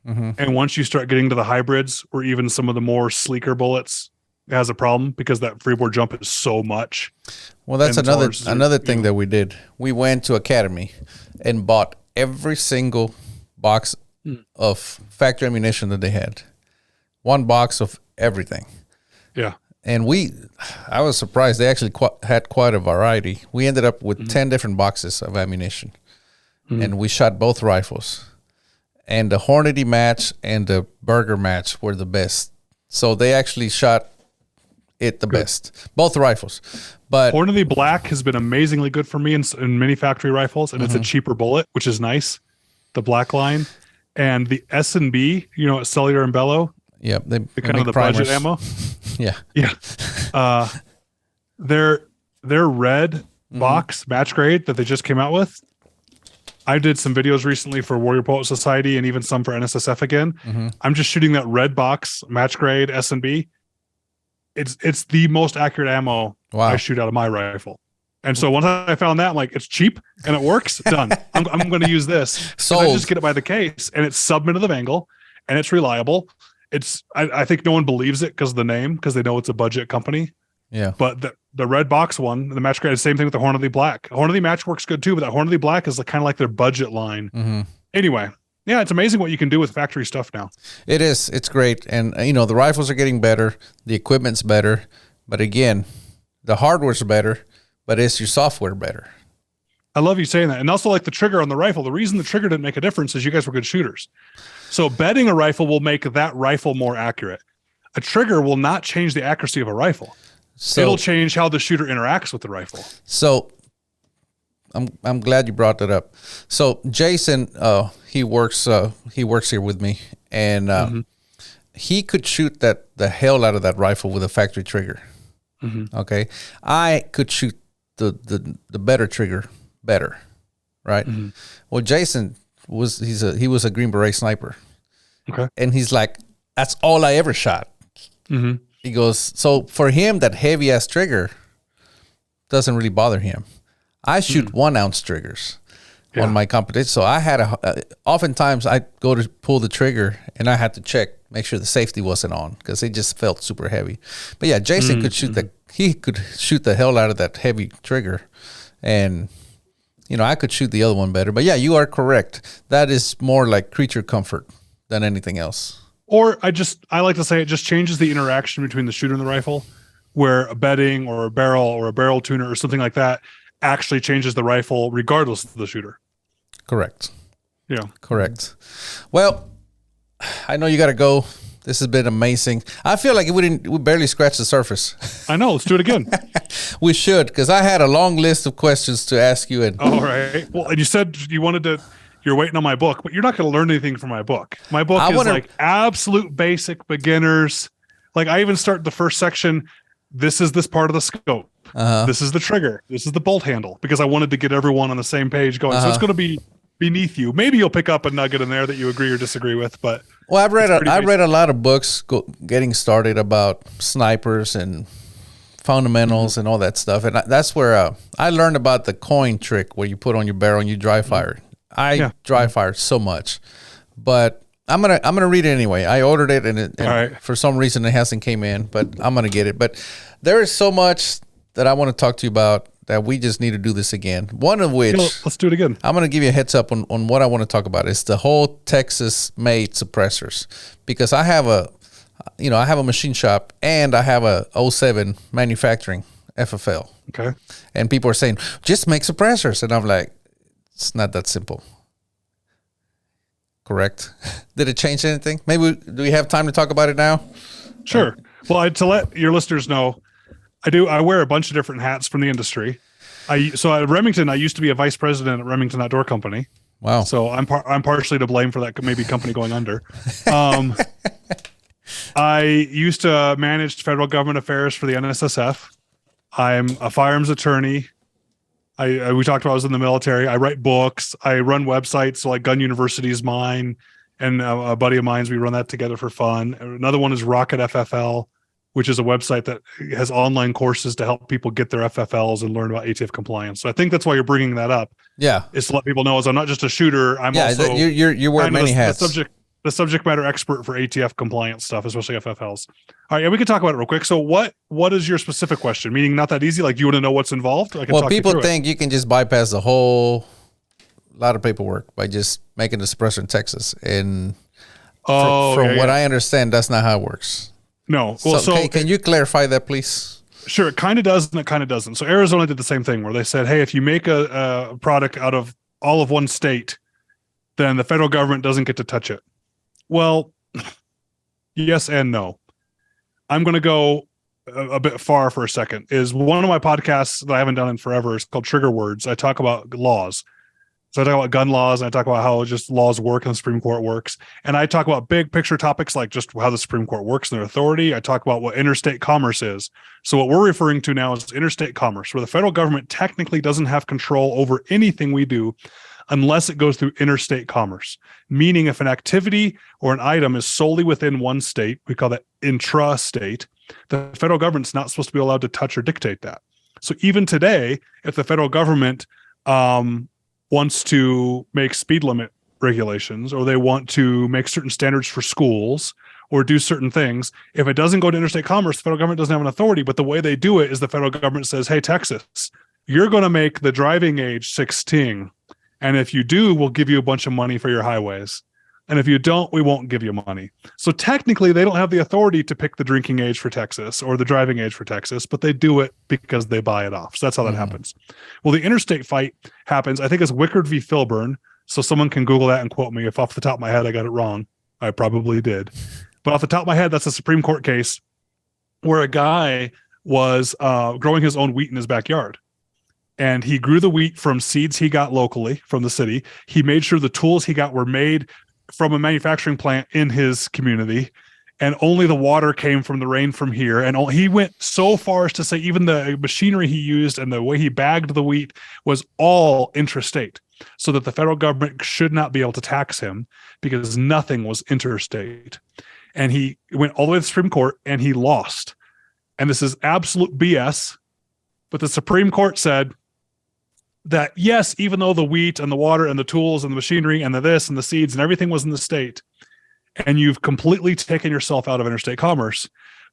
And once you start getting to the hybrids, or even some of the more sleeker bullets, it has a problem because that freeboard jump is so much. Well, that's another thing that we did. We went to Academy and bought every single box of factory ammunition that they had. One box of everything. Yeah. And I was surprised. They actually had quite a variety. We ended up with 10 different boxes of ammunition. And we shot both rifles. And the Hornady match and the Burger match were the best. So they actually shot it the best. Both rifles. But Hornady Black has been amazingly good for me in many factory rifles, and it's a cheaper bullet, which is nice. The black line. And the S&B, at Cellular and Bellow. Yep. They kind of the primers. budget ammo. Yeah. Yeah. Their red box match grade that they just came out with. I did some videos recently for Warrior Poet Society and even some for NSSF again. I'm just shooting that red box match grade S&B. It's the most accurate ammo I shoot out of my rifle. And so once I found that, I'm like, it's cheap and it works. Done. I'm going to use this. So I just get it by the case, and it's sub-minute of angle, and it's reliable. I think no one believes it because of the name, because they know it's a budget company. Yeah. But the red box one, the match grade, same thing with the Hornady Black. Hornady Match works good too, but that Hornady Black is kind of like their budget line. Anyway, yeah, it's amazing what you can do with factory stuff now. It is. It's great. And, the rifles are getting better. The equipment's better. But again, the hardware's better, but is your software better? I love you saying that. And also like the trigger on the rifle. The reason the trigger didn't make a difference is you guys were good shooters. So bedding a rifle will make that rifle more accurate. A trigger will not change the accuracy of a rifle. So it'll change how the shooter interacts with the rifle. So I'm glad you brought that up. So Jason, he works here with me, and he could shoot the hell out of that rifle with a factory trigger. Okay, I could shoot the better trigger better, right? Well, Jason he was a Green Beret sniper. Okay, and he's like, that's all I ever shot. He goes, so for him, that heavy ass trigger doesn't really bother him. I shoot 1 ounce triggers on my competition. So I had oftentimes I go to pull the trigger and I had to make sure the safety wasn't on because it just felt super heavy. But yeah, Jason could shoot the hell out of that heavy trigger, and I could shoot the other one better. But yeah, you are correct. That is more like creature comfort than anything else. Or I like to say it just changes the interaction between the shooter and the rifle, where a bedding or a barrel tuner or something like that actually changes the rifle regardless of the shooter. Correct. Yeah. Correct. Well, I know you got to go. This has been amazing. I feel like we barely scratched the surface. I know. Let's do it again. We should, because I had a long list of questions to ask you. All right. Well, and you said you're waiting on my book, but you're not going to learn anything from my book. My book is like absolute basic beginners. Like I even start the first section. This is this part of the scope. This is the trigger. This is the bolt handle, because I wanted to get everyone on the same page going. So it's going to be beneath you. Maybe you'll pick up a nugget in there that you agree or disagree with. But I read a lot of books getting started about snipers and fundamentals and all that stuff. And that's where I learned about the coin trick where you put on your barrel and you dry fire. I dry fired so much, but I'm gonna read it anyway. I ordered it, and for some reason it hasn't came in, but I'm gonna get it. But there is so much that I want to talk to you about that we just need to do this again. One of which, let's do it again. I'm gonna give you a heads up on what I want to talk about. It's the whole Texas-made suppressors, because I have a machine shop and I have a 07 manufacturing FFL. Okay, and people are saying just make suppressors, and I'm like, it's not that simple. Correct? Did it change anything? Maybe do we have time to talk about it now? Sure. Well, to let your listeners know, I wear a bunch of different hats from the industry. So at Remington, I used to be a vice president at Remington Outdoor Company. Wow. So I'm partially to blame for that maybe company going under. I used to manage federal government affairs for the NSSF. I'm a firearms attorney. We talked about I was in the military. I write books. I run websites. So like Gun University is mine, and a buddy of mine's. We run that together for fun. Another one is Rocket FFL, which is a website that has online courses to help people get their FFLs and learn about ATF compliance. So I think that's why you're bringing that up. Yeah, is to let people know, as I'm not just a shooter. I'm also you wear many hats. The subject matter expert for ATF compliance stuff, especially FFLs. All right, yeah, we can talk about it real quick. So what is your specific question? Meaning not that easy, like you want to know what's involved? Well, people think you can just bypass a whole lot of paperwork by just making the suppressor in Texas. And from what I understand, that's not how it works. No. Well, so can you clarify that, please? Sure. It kind of does and it kind of doesn't. So Arizona did the same thing where they said, hey, if you make a product out of all of one state, then the federal government doesn't get to touch it. Well, yes and no. I'm going to go a bit far for a second. Is one of my podcasts that I haven't done in forever is called Trigger Words. I talk about laws. So I talk about gun laws and I talk about how just laws work and the Supreme Court works. And I talk about big picture topics like just how the Supreme Court works and their authority. I talk about what interstate commerce is. So what we're referring to now is interstate commerce, where the federal government technically doesn't have control over anything we do unless it goes through interstate commerce. Meaning if an activity or an item is solely within one state, we call that intrastate, the federal government's not supposed to be allowed to touch or dictate that. So even today, if the federal government wants to make speed limit regulations, or they want to make certain standards for schools or do certain things, if it doesn't go to interstate commerce, the federal government doesn't have an authority. But the way they do it is the federal government says, hey, Texas, you're going to make the driving age 16. And if you do, we'll give you a bunch of money for your highways. And if you don't, we won't give you money. So technically, they don't have the authority to pick the drinking age for Texas or the driving age for Texas, but they do it because they buy it off. So that's how that happens. Well, the interstate fight happens, I think it's Wickard v. Filburn. So someone can Google that and quote me. If off the top of my head I got it wrong, I probably did. But off the top of my head, that's a Supreme Court case where a guy was growing his own wheat in his backyard. And he grew the wheat from seeds he got locally from the city. He made sure the tools he got were made from a manufacturing plant in his community. And only the water came from the rain from here. And he went so far as to say even the machinery he used and the way he bagged the wheat was all intrastate, so that the federal government should not be able to tax him because nothing was interstate. And he went all the way to the Supreme Court and he lost. And this is absolute BS. But the Supreme Court said that, yes, even though the wheat and the water and the tools and the machinery and the this and the seeds and everything was in the state, and you've completely taken yourself out of interstate commerce,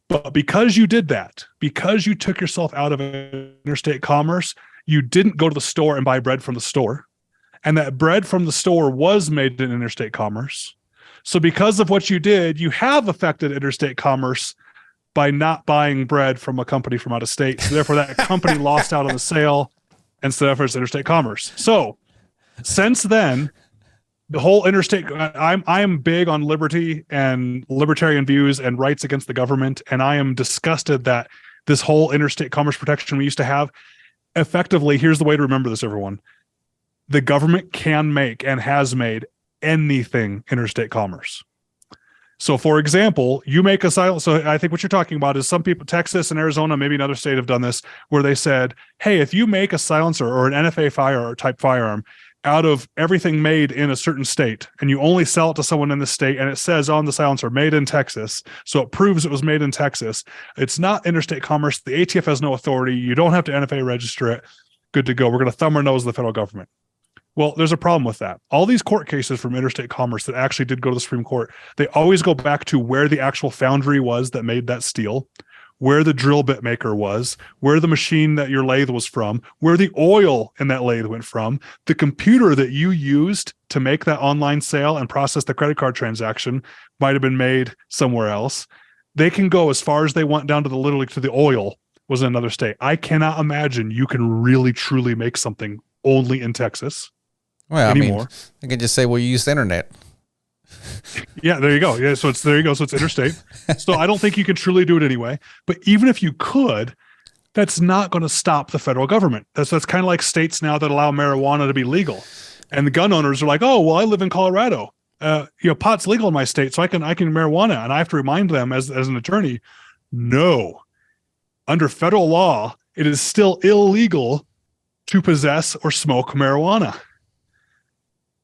but because you did that, because you took yourself out of interstate commerce, you didn't go to the store and buy bread from the store. And that bread from the store was made in interstate commerce. So because of what you did, you have affected interstate commerce by not buying bread from a company from out of state. So therefore, that company lost out on the sale, and so therefore it's interstate commerce. So since then, the whole interstate, I am big on liberty and libertarian views and rights against the government. And I am disgusted that this whole interstate commerce protection we used to have, effectively, here's the way to remember this, everyone. The government can make and has made anything interstate commerce. So for example, you make a silence. So I think what you're talking about is some people, Texas and Arizona, maybe another state have done this, where they said, hey, if you make a silencer or an NFA fire type firearm out of everything made in a certain state, and you only sell it to someone in the state, and it says on the silencer, made in Texas, so it proves it was made in Texas, it's not interstate commerce. The ATF has no authority. You don't have to NFA register it. Good to go. We're going to thumb our nose at the federal government. Well, there's a problem with that. All these court cases from interstate commerce that actually did go to the Supreme Court, they always go back to where the actual foundry was that made that steel, where the drill bit maker was, where the machine that your lathe was from, where the oil in that lathe went from, the computer that you used to make that online sale and process the credit card transaction might have been made somewhere else. They can go as far as they want down to literally to the oil was in another state. I cannot imagine you can really truly make something only in Texas. Well, anymore. I mean, I can just say, well, you use the internet. Yeah, there you go. Yeah, so there you go. So it's interstate. So I don't think you can truly do it anyway. But even if you could, that's not going to stop the federal government. That's kind of like states now that allow marijuana to be legal, and the gun owners are like, "Oh, well, I live in Colorado. Pot's legal in my state, so I can marijuana." And I have to remind them as an attorney, no, under federal law, it is still illegal to possess or smoke marijuana.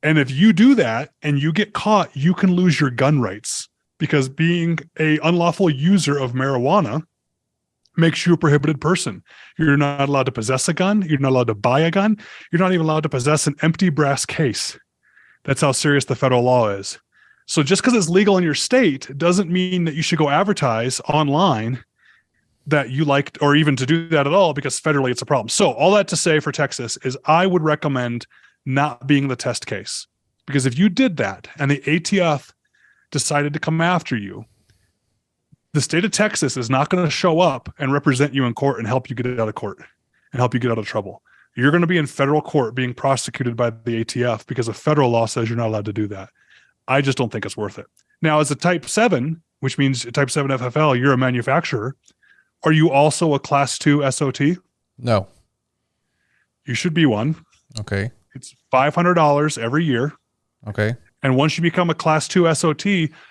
And if you do that and you get caught, you can lose your gun rights, because being a unlawful user of marijuana makes you a prohibited person. You're not allowed to possess a gun. You're not allowed to buy a gun. You're not even allowed to possess an empty brass case. That's how serious the federal law is. So just because it's legal in your state doesn't mean that you should go advertise online that you like, or even to do that at all, because federally it's a problem. So all that to say for Texas is I would recommend not being the test case, because if you did that and the ATF decided to come after you, the state of Texas is not going to show up and represent you in court and help you get out of court and help you get out of trouble. You're going to be in federal court being prosecuted by the ATF because a federal law says you're not allowed to do that. I just don't think it's worth it. Now, as a type 7, which means type 7 FFL, you're a manufacturer. Are you also a class 2 SOT? No. You should be one. Okay. It's $500 every year. Okay. And once you become a class 2 SOT,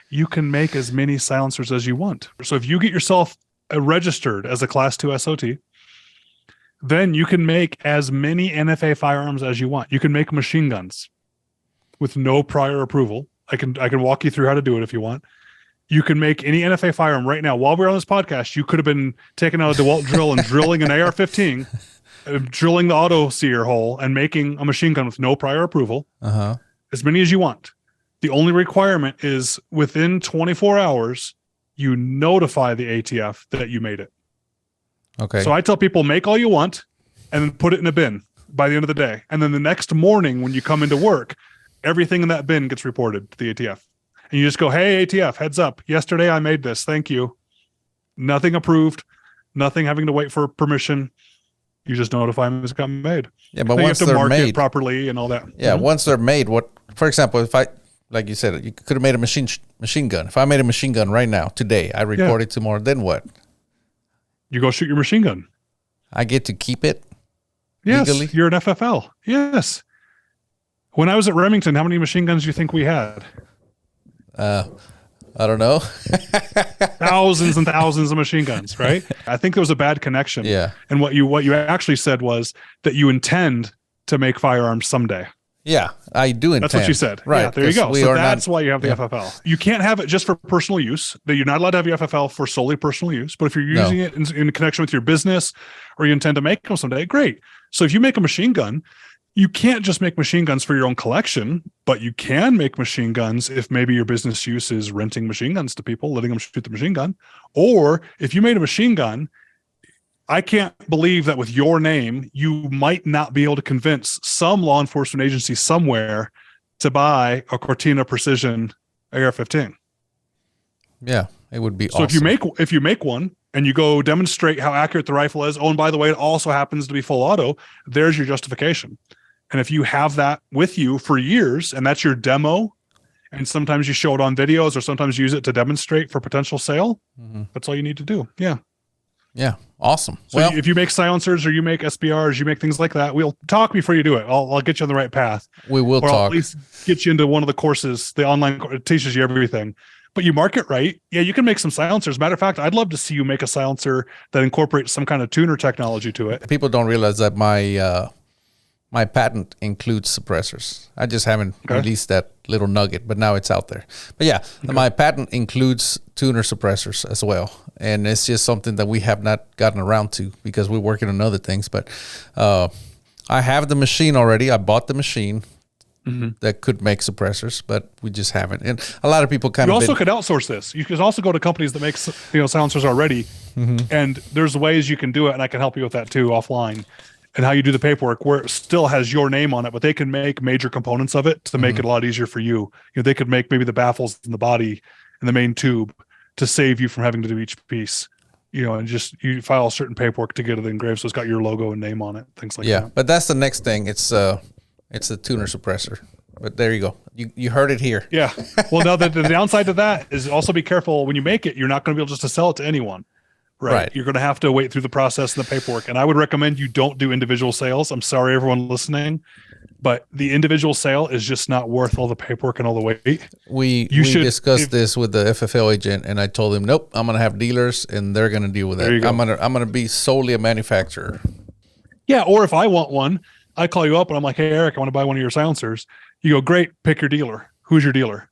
you can make as many silencers as you want. So if you get yourself registered as a class 2 SOT, then you can make as many NFA firearms as you want. You can make machine guns with no prior approval. I can walk you through how to do it if you want. You can make any NFA firearm right now. While we're on this podcast, you could have been taking out a DeWalt drill and drilling an AR-15, drilling the auto sear hole and making a machine gun with no prior approval. As many as you want. The only requirement is within 24 hours, you notify the ATF that you made it. Okay. So I tell people, make all you want and then put it in a bin by the end of the day. And then the next morning when you come into work, everything in that bin gets reported to the ATF. And you just go, hey, ATF, heads up. Yesterday I made this. Thank you. Nothing approved. Nothing having to wait for permission. You just notify them it's gotten made. Yeah, but then once you have to they're mark made it properly and all that. Yeah, once they're made, for example, if I, like you said, you could have made a machine gun. If I made a machine gun right now, today, I record it tomorrow, then what? You go shoot your machine gun. I get to keep it? Yes, legally? You're an FFL. Yes. When I was at Remington, how many machine guns do you think we had? I don't know. Thousands and thousands of machine guns, right? I think there was a bad connection. Yeah. And what you actually said was that you intend to make firearms someday. Yeah, I do intend. That's what you said. Right. Yeah, there you go. So that's why you have the yeah. FFL. You can't have it just for personal use. That you're not allowed to have your FFL for solely personal use. But if you're using it in connection with your business or you intend to make them someday, great. So if you make a machine gun, you can't just make machine guns for your own collection, but you can make machine guns if maybe your business use is renting machine guns to people, letting them shoot the machine gun. Or if you made a machine gun, I can't believe that with your name, you might not be able to convince some law enforcement agency somewhere to buy a Cortina Precision AR-15. Yeah, it would be so awesome. if you make one and you go demonstrate how accurate the rifle is, oh, and by the way, it also happens to be full auto, there's your justification. And if you have that with you for years and that's your demo, and sometimes you show it on videos or sometimes you use it to demonstrate for potential sale, that's all you need to do. Yeah. Yeah. Awesome. So if you make silencers or you make SBRs, you make things like that, we'll talk before you do it. I'll get you on the right path. We will talk. I'll at least get you into one of the courses. The online it teaches you everything. But you mark it right. Yeah, you can make some silencers. Matter of fact, I'd love to see you make a silencer that incorporates some kind of tuner technology to it. People don't realize that my patent includes suppressors. I just haven't released that little nugget, but now it's out there. But yeah, my patent includes tuner suppressors as well. And it's just something that we have not gotten around to because we're working on other things. But I have the machine already. I bought the machine that could make suppressors, but we just haven't. And a lot of people could outsource this. You could also go to companies that make silencers already, and there's ways you can do it, and I can help you with that too offline. And how you do the paperwork where it still has your name on it, but they can make major components of it to make it a lot easier for you. You know, they could make maybe the baffles in the body and the main tube to save you from having to do each piece, you know, and just you file certain paperwork to get it engraved. So it's got your logo and name on it, things like that. Yeah. But that's the next thing. It's a tuner suppressor. But there you go. You heard it here. Yeah. Well, now the downside to that is also be careful when you make it. You're not going to be able just to sell it to anyone. Right. You're going to have to wait through the process and the paperwork. And I would recommend you don't do individual sales. I'm sorry, everyone listening, but the individual sale is just not worth all the paperwork and all the wait. We discussed this with the FFL agent, and I told him, nope, I'm going to have dealers, and they're going to deal with it. I'm going to be solely a manufacturer. Yeah. Or if I want one, I call you up and I'm like, hey, Eric, I want to buy one of your silencers. You go, great, pick your dealer. Who's your dealer?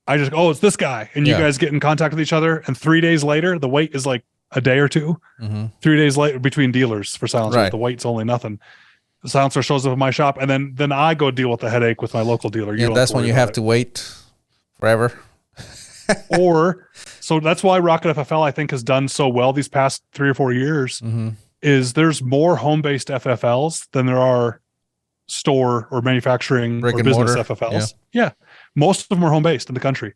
I just, it's this guy. And you guys get in contact with each other. And 3 days later, the wait is like a day or two. 3 days later between dealers for silencers. Right. The wait's only nothing. The silencer shows up in my shop, and then I go deal with the headache with my local dealer. That's when you have to wait forever. So that's why Rocket FFL, I think, has done so well these past 3 or 4 years. Is there's more home-based FFLs than there are store or manufacturing or business FFLs. Yeah. Most of them are home-based in the country.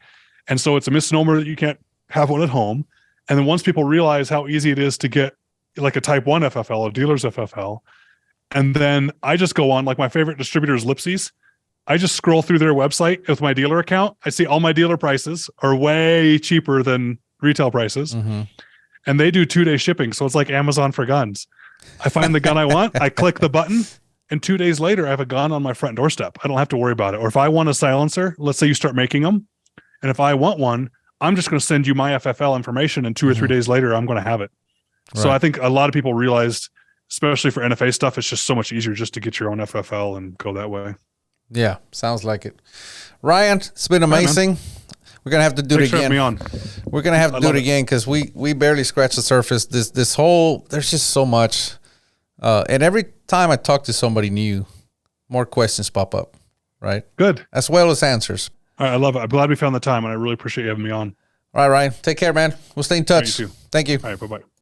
And so it's a misnomer that you can't have one at home. And then once people realize how easy it is to get like a type 1 FFL, a dealer's FFL, and then I just go on, like my favorite distributor is Lipsy's. I just scroll through their website with my dealer account. I see all my dealer prices are way cheaper than retail prices. And they do 2-day shipping. So it's like Amazon for guns. I find the gun I want, I click the button, and 2 days later, I have a gun on my front doorstep. I don't have to worry about it. Or if I want a silencer, let's say you start making them, and if I want one, I'm just going to send you my FFL information, and 2 or 3 days later, I'm going to have it. Right. So I think a lot of people realized, especially for NFA stuff, it's just so much easier just to get your own FFL and go that way. Yeah, sounds like it. Ryan, it's been amazing. We're going to have to do it again. We're going to have to do it again because we barely scratched the surface. This whole, there's just so much. And every time I talk to somebody new, more questions pop up, right? Good. As well as answers. All right, I love it. I'm glad we found the time, and I really appreciate you having me on. All right, Ryan. Take care, man. We'll stay in touch. You too. Thank you. All right, bye-bye.